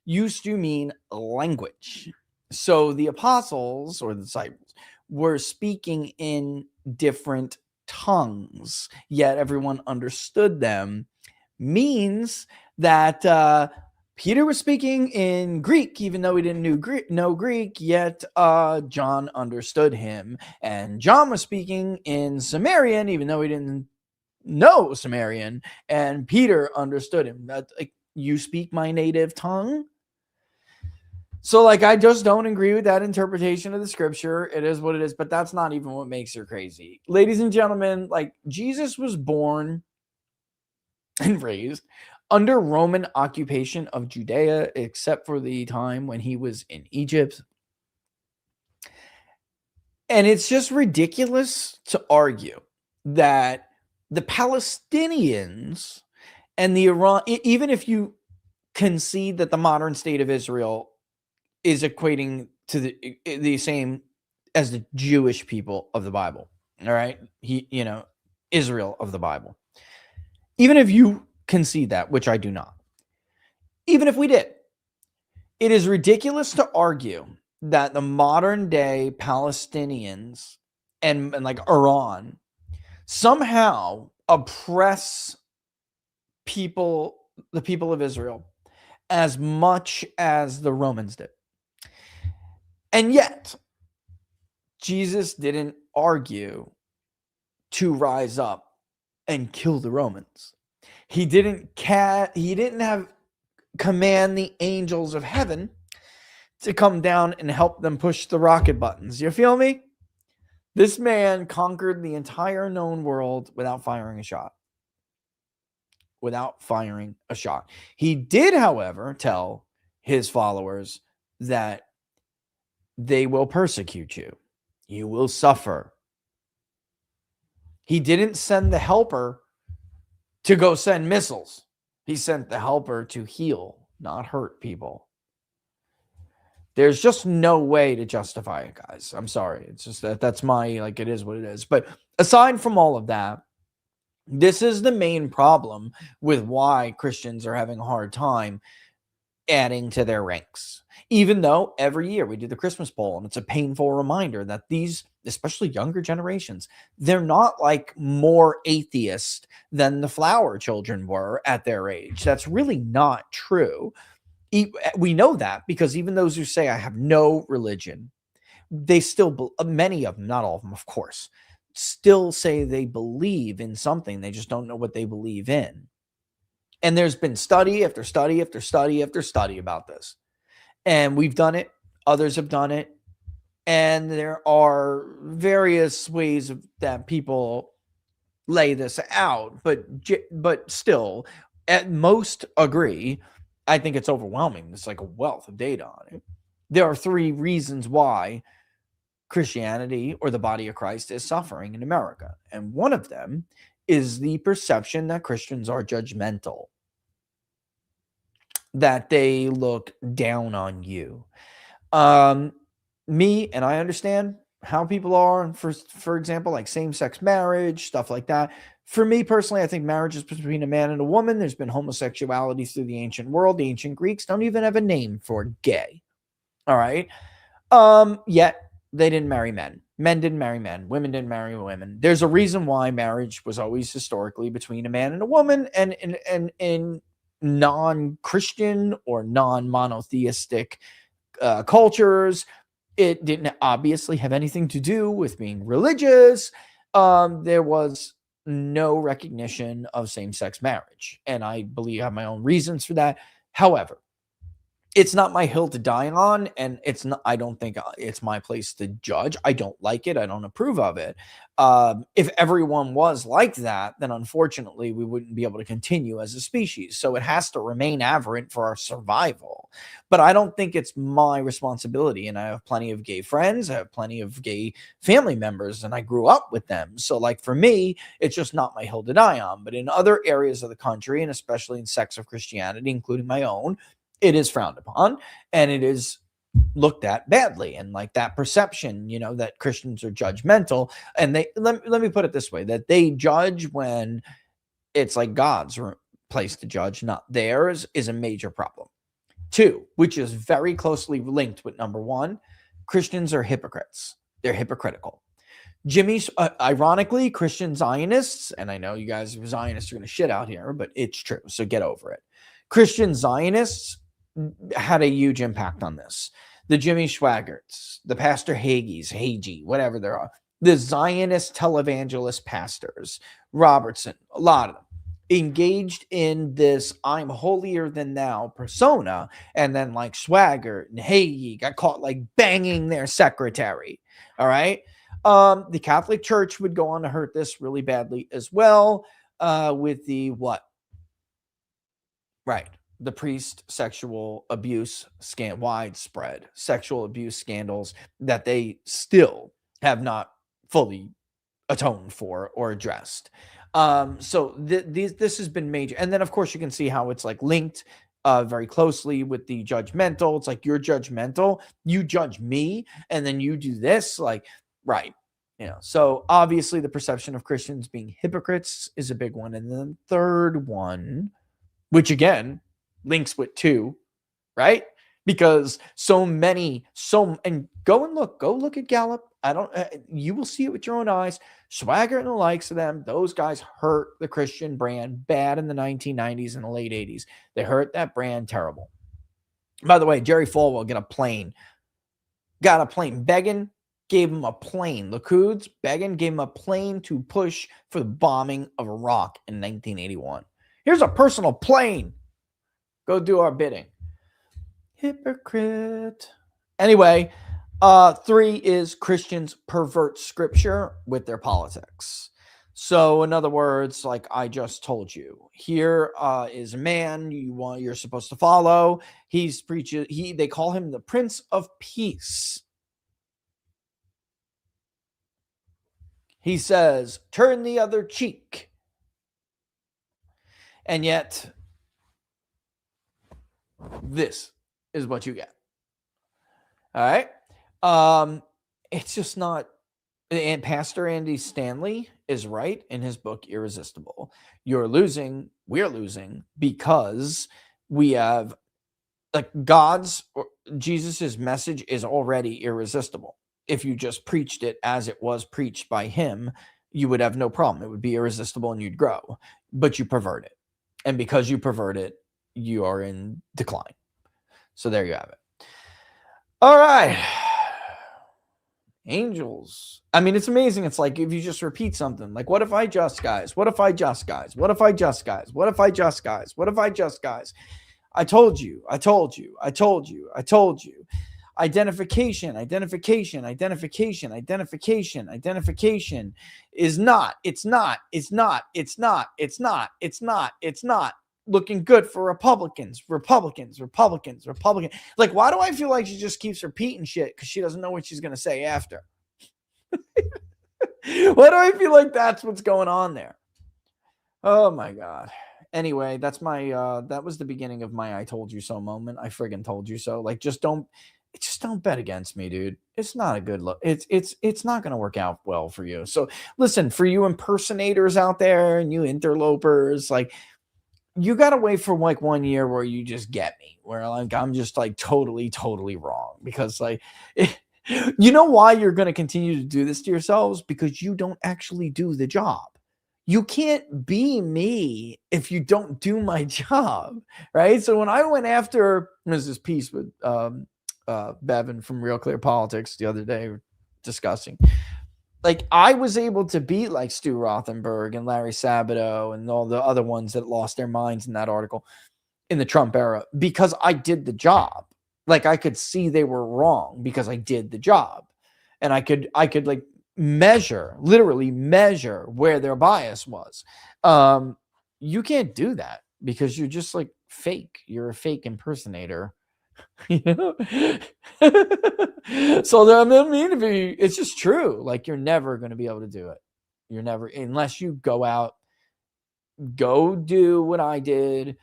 used to mean language. So the apostles or the disciples were speaking in different tongues, yet everyone understood them, means that Peter was speaking in Greek, even though he didn't know Greek, yet John understood him. And John was speaking in Sumerian, even though he didn't know Sumerian, and Peter understood him. Like, you speak my native tongue? So, like, I just don't agree with that interpretation of the scripture. It is what it is, but that's not even what makes her crazy. Ladies and gentlemen, like, Jesus was born and raised under Roman occupation of Judea, except for the time when he was in Egypt. And it's just ridiculous to argue that the Palestinians and the Iran, even if you concede that the modern state of Israel is equating to the same as the Jewish people of the Bible. All right. Israel of the Bible. Even if you concede that, which I do not, even if we did, it is ridiculous to argue that the modern day Palestinians and like Iran somehow oppress the people of Israel as much as the Romans did. And yet, Jesus didn't argue to rise up and kill the Romans. He didn't have command the angels of heaven to come down and help them push the rocket buttons. You feel me? This man conquered the entire known world without firing a shot. He did, however, tell his followers that they will persecute you. You will suffer. He didn't send the helper to go send missiles. He sent the helper to heal, not hurt people. There's just no way to justify it, guys. I'm sorry. It's just that's it is what it is. But aside from all of that, this is the main problem with why Christians are having a hard time adding to their ranks. Even though every year we do the Christmas poll, and it's a painful reminder that these, especially younger generations, they're not like more atheist than the flower children were at their age. That's really not true. We know that because even those who say, I have no religion, they still, many of them, not all of them, of course, still say they believe in something. They just don't know what they believe in. And there's been study after study after study after study about this. And we've done it. Others have done it. And there are various ways that people lay this out. But still, at most agree. I think it's overwhelming. It's like a wealth of data on it. There are 3 reasons why Christianity or the body of Christ is suffering in America. And one of them is the perception that Christians are judgmental, that they look down on you. Me, and I understand how people are, for example, like same-sex marriage, stuff like that. For me personally, I think marriage is between a man and a woman. There's been homosexuality through the ancient world. The ancient Greeks don't even have a name for gay. All right. Yet they didn't marry men. Men didn't marry men. Women didn't marry women. There's a reason why marriage was always historically between a man and a woman, and in non-Christian or non-monotheistic cultures, it didn't obviously have anything to do with being religious. There was no recognition of same-sex marriage, and I believe I have my own reasons for that. However, it's not my hill to die on, and I don't think it's my place to judge. I don't like it. I don't approve of it. If everyone was like that, then unfortunately we wouldn't be able to continue as a species. So it has to remain aberrant for our survival. But I don't think it's my responsibility. And I have plenty of gay friends. I have plenty of gay family members, and I grew up with them. So like for me, it's just not my hill to die on. But in other areas of the country, and especially in sects of Christianity, including my own, it is frowned upon, and it is looked at badly. And like that perception, that Christians are judgmental, and let me put it this way, that they judge when it's like God's place to judge, not theirs, is a major problem. 2, which is very closely linked with number 1, Christians are hypocrites. They're hypocritical. Ironically, Christian Zionists, and I know you guys Zionists are going to shit out here, but it's true, so get over it. Christian Zionists had a huge impact on this. The Jimmy Swaggarts, the Pastor Hagee, whatever there are, the Zionist televangelist pastors, Robertson, a lot of them engaged in this I'm holier than thou persona, and then like Swaggart and Hagee got caught like banging their secretary. All right. The Catholic Church would go on to hurt this really badly as well, with the what? Right. The priest sexual abuse widespread sexual abuse scandals that they still have not fully atoned for or addressed. So this has been major. And then of course you can see how it's like linked very closely with the judgmental. It's like, you're judgmental, you judge me, and then you do this, like, right. So obviously the perception of Christians being hypocrites is a big one. And then the third one, which again links with 2, right? Because and go look at Gallup. You will see it with your own eyes. Swagger and the likes of them, those guys hurt the Christian brand bad in the 1990s and the late 80s. They hurt that brand terrible. By the way, Jerry Falwell got a plane. Begin gave him a plane. Likud, Begin gave him a plane to push for the bombing of Iraq in 1981. Here's a personal plane. Go do our bidding. Hypocrite. Anyway, 3 is Christians pervert scripture with their politics. So in other words, like I just told you, here is a man you're supposed to follow. He's preaching. They call him the Prince of Peace. He says, turn the other cheek. And yet, this is what you get. All right. It's just not. And Pastor Andy Stanley is right in his book, Irresistible. We're losing because we have like Jesus's message is already irresistible. If you just preached it as it was preached by him, you would have no problem. It would be irresistible and you'd grow, but you pervert it. And because you pervert it, you are in decline. So there you have it. All right. Angels. I mean, it's amazing. It's like if you just repeat something, like, what if I just, guys? What if I just, guys? What if I just, guys? What if I just, guys? What if I just, guys? I told you. Identification is not looking good for Republicans. Like, why do I feel like she just keeps repeating shit? Because she doesn't know what she's going to say after. Why do I feel like that's what's going on there? Oh my God. Anyway, that's my, that was the beginning of my I told you so moment. I friggin' told you so. Like, just don't bet against me, dude. It's not a good look. It's not going to work out well for you. So listen, for you impersonators out there and you interlopers, like, you got to wait for like 1 year where you just get me, where like, I'm just like totally wrong, because like, you know why you're going to continue to do this to yourselves? Because you don't actually do the job. You can't be me if you don't do my job, right? So when I went after, there's this piece with Bevan from Real Clear Politics the other day discussing, like, I was able to beat like Stu Rothenberg and Larry Sabato and all the other ones that lost their minds in that article in the Trump era because I did the job. Like, I could see they were wrong because I did the job, and I could like literally measure where their bias was. You can't do that because you're just like fake. You're a fake impersonator. You know? So I mean, it's just true. Like, you're never going to be able to do it. You're never, unless you go out, go do what I did,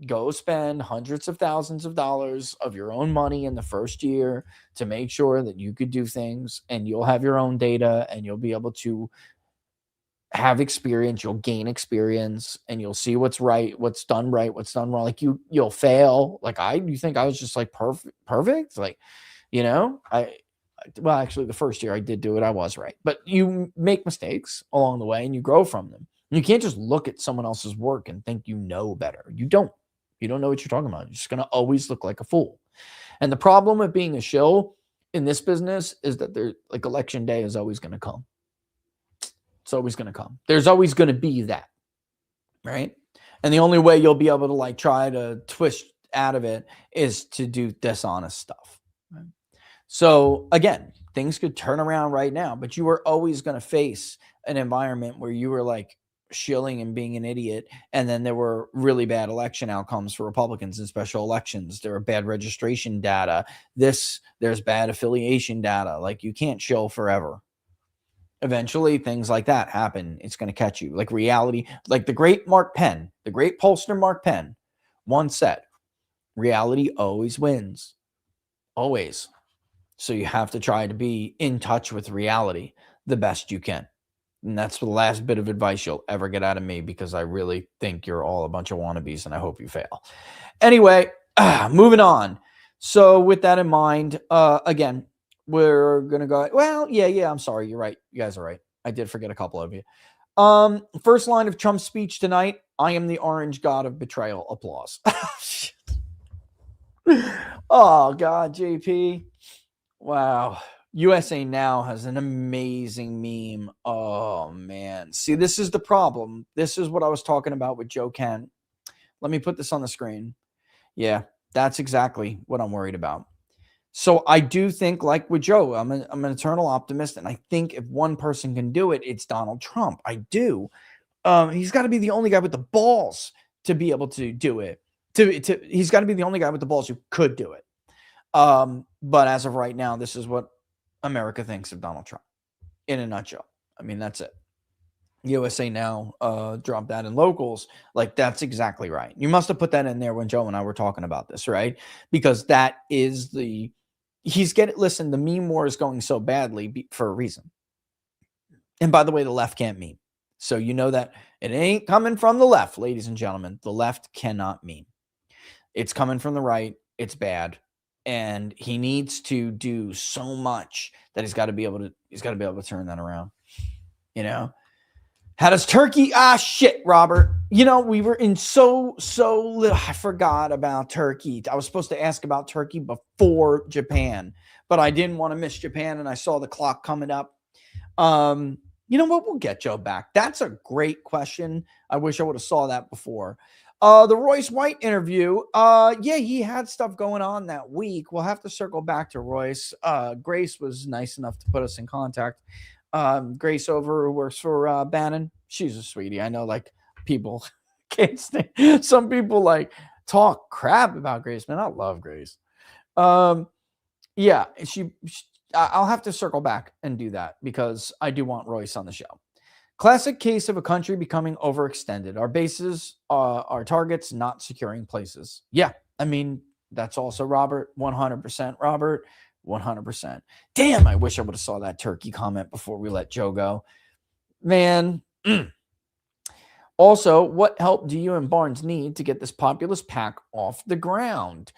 go spend hundreds of thousands of dollars of your own money in the first year to make sure that you could do things, and you'll have your own data and you'll be able to have experience. You'll gain experience and you'll see what's right, what's done right, what's done wrong. Like, you'll fail. Like, you think I was just like perfect? Like, you know, well, actually the first year I did do it, I was right, but you make mistakes along the way and you grow from them. You can't just look at someone else's work and think you know better. You don't know what you're talking about. You're just going to always look like a fool. And the problem with being a shill in this business is that like election day is always going to come. It's always going to come. There's always going to be that, right? And the only way you'll be able to like try to twist out of it is to do dishonest stuff. Right? So again, things could turn around right now, but you are always going to face an environment where you were like shilling and being an idiot, and then there were really bad election outcomes for Republicans in special elections. There were bad registration data. There's bad affiliation data. Like, you can't shill forever. Eventually, things like that happen. It's going to catch you. Like reality, like the great pollster Mark Penn once said, Reality always wins. Always. So you have to try to be in touch with reality the best you can. And that's the last bit of advice you'll ever get out of me, because I really think you're all a bunch of wannabes and I hope you fail. Anyway, moving on. So with that in mind, again, we're going to go, well, yeah, I'm sorry. You're right. You guys are right. I did forget a couple of you. First line of Trump's speech tonight: I am the orange god of betrayal. Applause. Oh, God, JP. Wow. USA Now has an amazing meme. Oh, man. See, this is the problem. This is what I was talking about with Joe Kent. Let me put this on the screen. Yeah, that's exactly what I'm worried about. So I do think, like with Joe, I'm an eternal optimist, and I think if one person can do it, it's Donald Trump. I do. He's got to be the only guy with the balls to be able to do it. He's got to be the only guy with the balls who could do it. But as of right now, this is what America thinks of Donald Trump in a nutshell. I mean, that's it. USA Now dropped that in locals. Like, that's exactly right. You must have put that in there when Joe and I were talking about this, right? Because that is listen, the meme war is going so badly for a reason. And by the way, the left can't meme. So you know that it ain't coming from the left, ladies and gentlemen. The left cannot meme. It's coming from the right. It's bad. And he needs to do so much that he's got to be able to turn that around. You know, how does Turkey? Shit, Robert. You know, we were in so little. I forgot about Turkey. I was supposed to ask about Turkey before Japan, but I didn't want to miss Japan, and I saw the clock coming up. You know what? We'll get Joe back. That's a great question. I wish I would have saw that before. The Royce White interview. Yeah, he had stuff going on that week. We'll have to circle back to Royce. Grace was nice enough to put us in contact. Grace over who works for Bannon. She's a sweetie. I know, like, people can't stand. Some people like talk crap about Grace, man. I love Grace. Yeah, I'll have to circle back and do that because I do want Royce on the show. Classic case of a country becoming overextended. Our bases, our targets, not securing places. Yeah, I mean, that's also Robert. 100%, Robert. 100%. Damn, I wish I would have saw that Turkey comment before we let Joe go. Man. Also, what help do you and Barnes need to get this populist pack off the ground?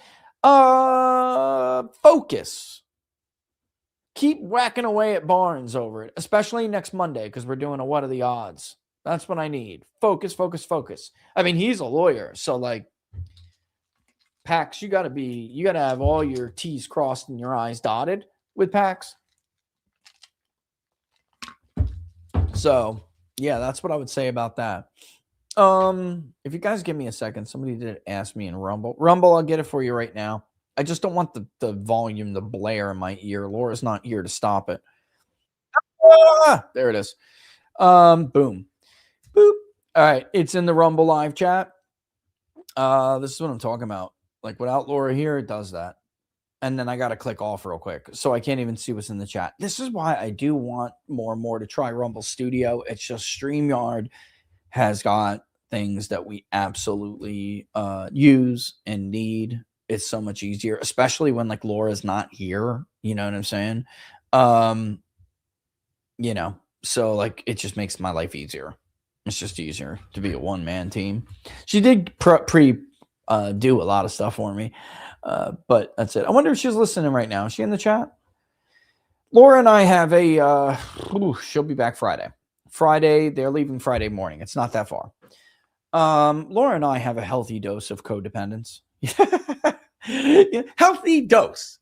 Focus. Keep whacking away at Barnes over it, especially next Monday, because we're doing a what are the odds. That's what I need. Focus, focus, focus. I mean, he's a lawyer, so like, Pax, you got to have all your T's crossed and your I's dotted with Pax. So, yeah, that's what I would say about that. If you guys give me a second, somebody did ask me in Rumble. Rumble, I'll get it for you right now. I just don't want the volume to blare in my ear. Laura's not here to stop it. There it is. Boom. Boop. All right. It's in the Rumble live chat. This is what I'm talking about. Like, without Laura here, it does that. And then I got to click off real quick. So I can't even see what's in the chat. This is why I do want more and more to try Rumble Studio. It's just StreamYard has got things that we absolutely use and need. It's so much easier, especially when like Laura's not here. You know what I'm saying? You know, so like it just makes my life easier. It's just easier to be a one-man team. She did do a lot of stuff for me, but that's it. I wonder if she's listening right now. Is she in the chat? Laura and I have a, she'll be back Friday. They're leaving Friday morning. It's not that far. Laura and I have a healthy dose of codependence. Healthy dose.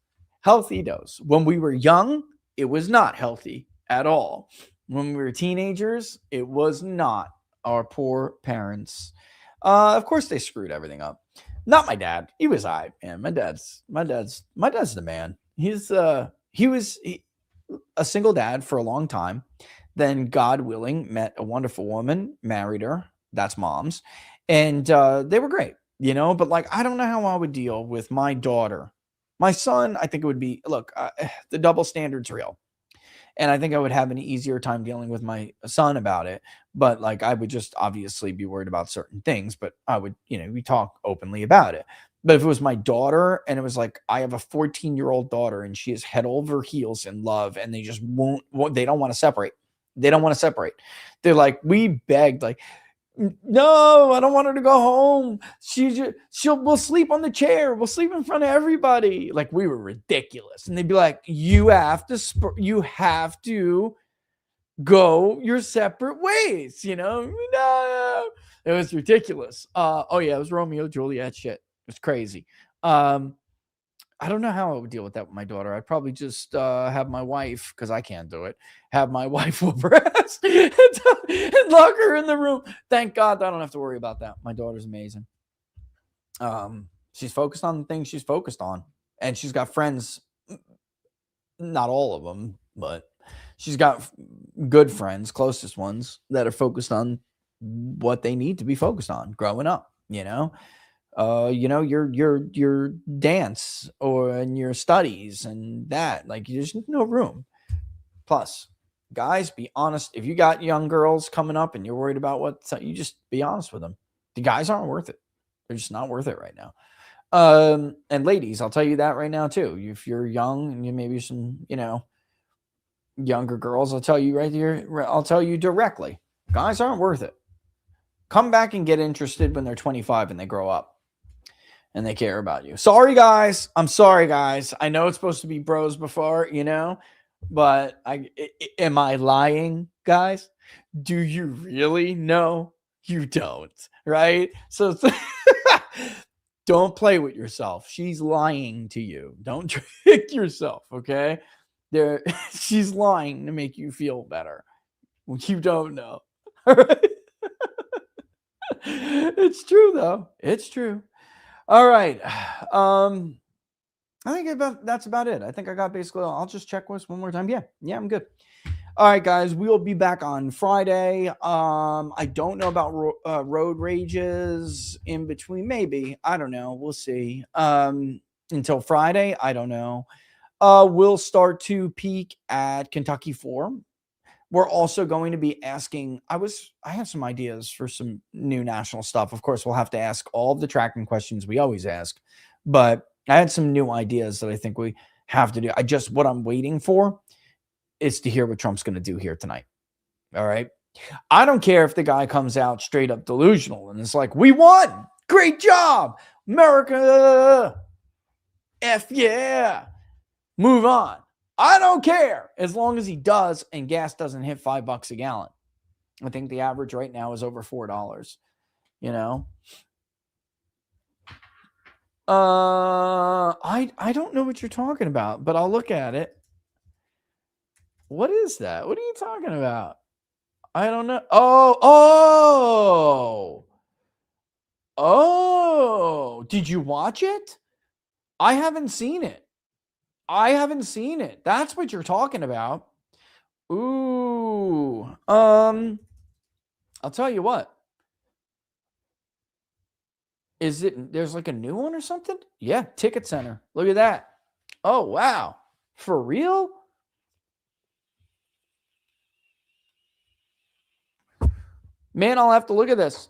When we were young, it was not healthy at all. When we were teenagers, it was not. Our poor parents. Of course, they screwed everything up. Not my dad. He was all right, man. My dad's the man. He was a single dad for a long time. Then, God willing, met a wonderful woman, married her. That's mom's. And they were great, you know, but like, I don't know how I would deal with my daughter. My son, I think it would be, look, the double standard's real. And I think I would have an easier time dealing with my son about it. But like, I would just obviously be worried about certain things, but I would, you know, we talk openly about it. But if it was my daughter and it was like, I have a 14-year-old daughter and she is head over heels in love and they just they don't want to separate. They don't want to separate. They're like, we begged, like, no, I don't want her to go home. We'll sleep on the chair. We'll sleep in front of everybody. Like, we were ridiculous. And they'd be like, you have to go your separate ways, No, it was ridiculous. Oh yeah, it was Romeo Juliet shit. It was crazy. I don't know how I would deal with that with my daughter. I'd probably just have my wife, because I can't do it, have my wife whoop her ass and lock her in the room. Thank God I don't have to worry about that. My daughter's amazing. She's focused on the things she's focused on. And she's got friends, not all of them, but she's got good friends, closest ones, that are focused on what they need to be focused on growing up, your dance and your studies and that, like, there's no room. Plus, guys, be honest. If you got young girls coming up and you're worried about you just be honest with them. The guys aren't worth it. They're just not worth it right now. And ladies, I'll tell you that right now too. If you're young and you maybe some, younger girls, I'll tell you right here. I'll tell you directly. Guys aren't worth it. Come back and get interested when they're 25 and they grow up. And they care about you. Sorry, guys. I'm sorry, guys. I know it's supposed to be bros before, but am I lying, guys? Do you really? No, you don't, right? So don't play with yourself. She's lying to you. Don't trick yourself, okay? She's lying to make you feel better. You don't know. All right? It's true, though. It's true. All right. I think that's about it. I think I got basically, I'll just check this one more time. Yeah, I'm good. All right, guys, we'll be back on Friday. I don't know about road rages in between. Maybe. I don't know. We'll see. Until Friday, I don't know. We'll start to peak at Kentucky 4. We're also going to be asking, I have some ideas for some new national stuff. Of course, we'll have to ask all of the tracking questions we always ask, but I had some new ideas that I think we have to do. What I'm waiting for is to hear what Trump's going to do here tonight. All right. I don't care if the guy comes out straight up delusional and it's like, we won. Great job, America. F yeah. Move on. I don't care as long as he does and gas doesn't hit $5 a gallon. I think the average right now is over $4. I don't know what you're talking about, but I'll look at it. What is that? What are you talking about? I don't know. Oh, did you watch it? I haven't seen it. That's what you're talking about. Ooh. I'll tell you what. There's like a new one or something? Yeah, Ticket Center. Look at that. Oh, wow. For real? Man, I'll have to look at this.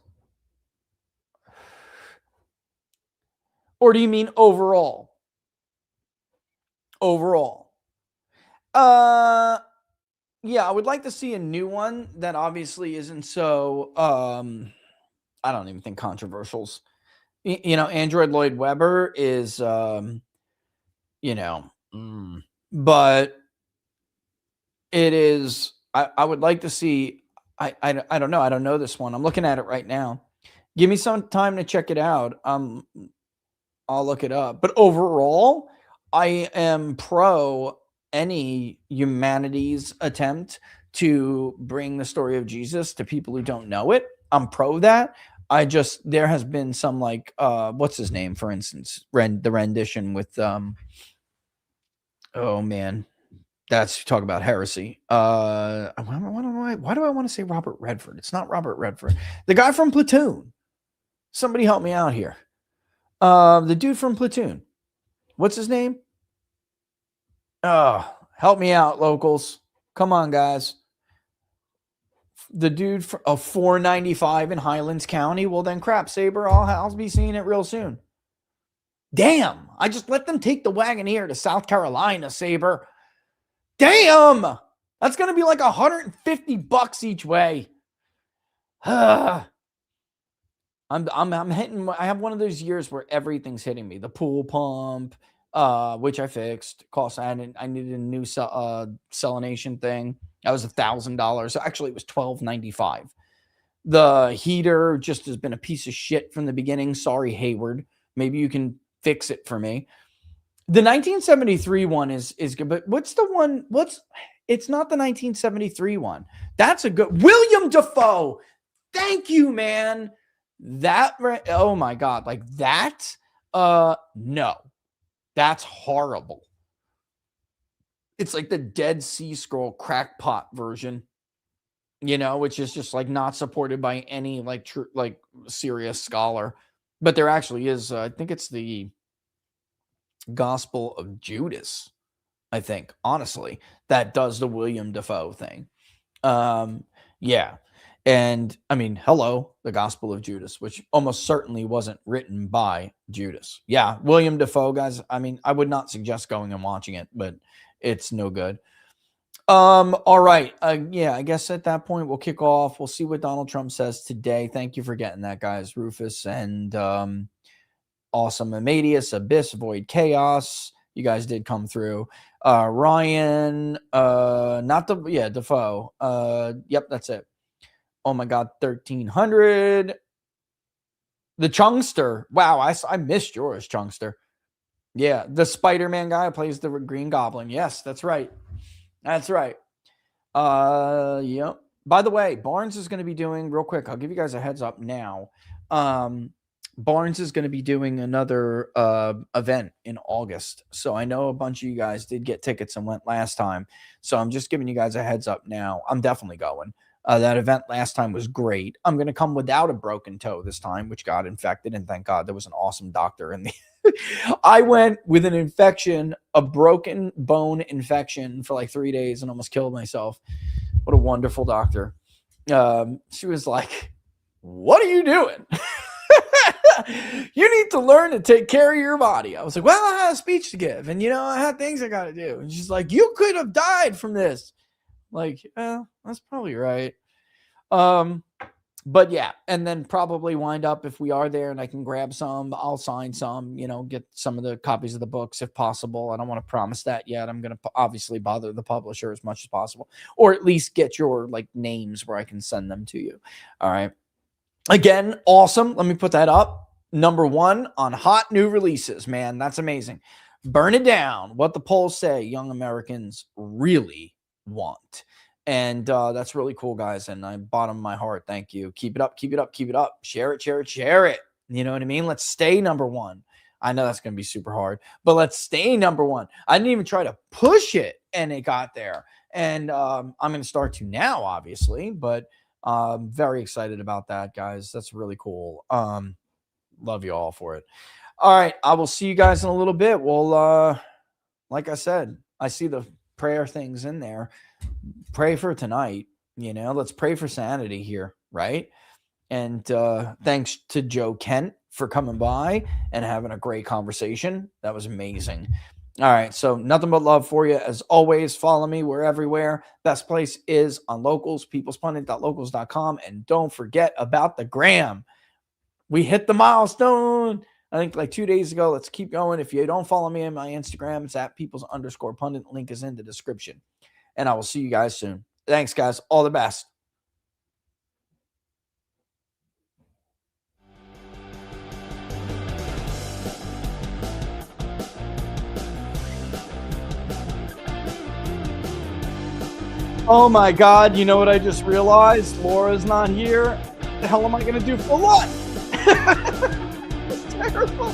Or do you mean overall? Yeah, I would like to see a new one that obviously isn't so I don't even think controversials. Android Lloyd Webber is but it is I would like to see I don't know. I don't know this one. I'm looking at it right now. Give me some time to check it out. I'll look it up. But overall, I am pro any humanity's attempt to bring the story of Jesus to people who don't know it. I'm pro that. There has been some like, what's his name, for instance, the rendition with, oh man, that's talk about heresy. Why do I want to say Robert Redford? It's not Robert Redford. The guy from Platoon. Somebody help me out here. The dude from Platoon. What's his name? Oh, help me out, locals. Come on, guys. The dude of 495 in Highlands County. Well, then crap, Saber. I'll be seeing it real soon. Damn, I just let them take the Wagoneer to South Carolina, Saber. Damn, that's going to be like $150 each way. I'm hitting, I have one of those years where everything's hitting me. The pool pump, which I fixed. Cost, I needed a new selenation thing. That was $1,000. So actually it was $1,295. The heater just has been a piece of shit from the beginning. Sorry, Hayward. Maybe you can fix it for me. The 1973 one is good, but what's the one? It's not the 1973 one. That's a good William Dafoe. Thank you, man. That, oh my God, like that. No, that's horrible. It's like the Dead Sea Scroll crackpot version, you know, which is just like not supported by any like serious scholar. But there actually is, I think it's the Gospel of Judas, I think, honestly, that does the William Dafoe thing. Yeah. And I mean, hello, the Gospel of Judas, which almost certainly wasn't written by Judas. Yeah, William Dafoe, guys. I mean, I would not suggest going and watching it, but it's no good. All right. Yeah, I guess at that point we'll kick off. We'll see what Donald Trump says today. Thank you for getting that, guys. Rufus and Awesome Amadius, Abyss, Void Chaos. You guys did come through. Ryan, Defoe. Yep, that's it. Oh my God, 1,300. The Chungster. Wow, I missed yours, Chungster. Yeah, the Spider-Man guy plays the Green Goblin. Yes, that's right. That's right. Yeah. By the way, Barnes is going to be doing, real quick, I'll give you guys a heads up now. Barnes is going to be doing another event in August. So I know a bunch of you guys did get tickets and went last time. So I'm just giving you guys a heads up now. I'm definitely going. That event last time was great. I'm going to come without a broken toe this time, which got infected. And thank God there was an awesome doctor in the I went with an infection, a broken bone infection for like 3 days and almost killed myself. What a wonderful doctor. She was like, what are you doing? You need to learn to take care of your body. I was like, well, I had a speech to give and, you know, I had things I got to do. And she's like, you could have died from this. Like, that's probably right. But yeah, and then probably wind up if we are there and I can grab some, I'll sign some, you know, get some of the copies of the books if possible. I don't want to promise that yet. I'm going to obviously bother the publisher as much as possible, or at least get your like names where I can send them to you. All right. Again, awesome. Let me put that up. #1 on hot new releases, man. That's amazing. Burn It Down. What the polls say young Americans really want. And that's really cool, guys. And I bottom of my heart, thank you. Keep it up, keep it up, keep it up. Share it, share it, share it. You know what I mean? Let's stay #1. I know that's going to be super hard, but let's stay #1. I didn't even try to push it, and it got there. And I'm going to start to now, obviously, but I'm very excited about that, guys. That's really cool. Love you all for it. All right, I will see you guys in a little bit. Well, like I said, I see the prayer things in there. Pray for tonight, you know, let's pray for sanity here, right? And thanks to Joe Kent for coming by and having a great conversation. That was amazing. All right, so nothing but love for you. As always, follow me. We're everywhere. Best place is on Locals, peoplespundit.locals.com. And don't forget about the gram. We hit the milestone, I think like 2 days ago. Let's keep going. If you don't follow me on my Instagram, it's at peoples_pundit. Link is in the description. And I will see you guys soon. Thanks, guys. All the best. Oh my God. You know what I just realized? Laura's not here. What the hell am I going to do for lunch? It's terrible.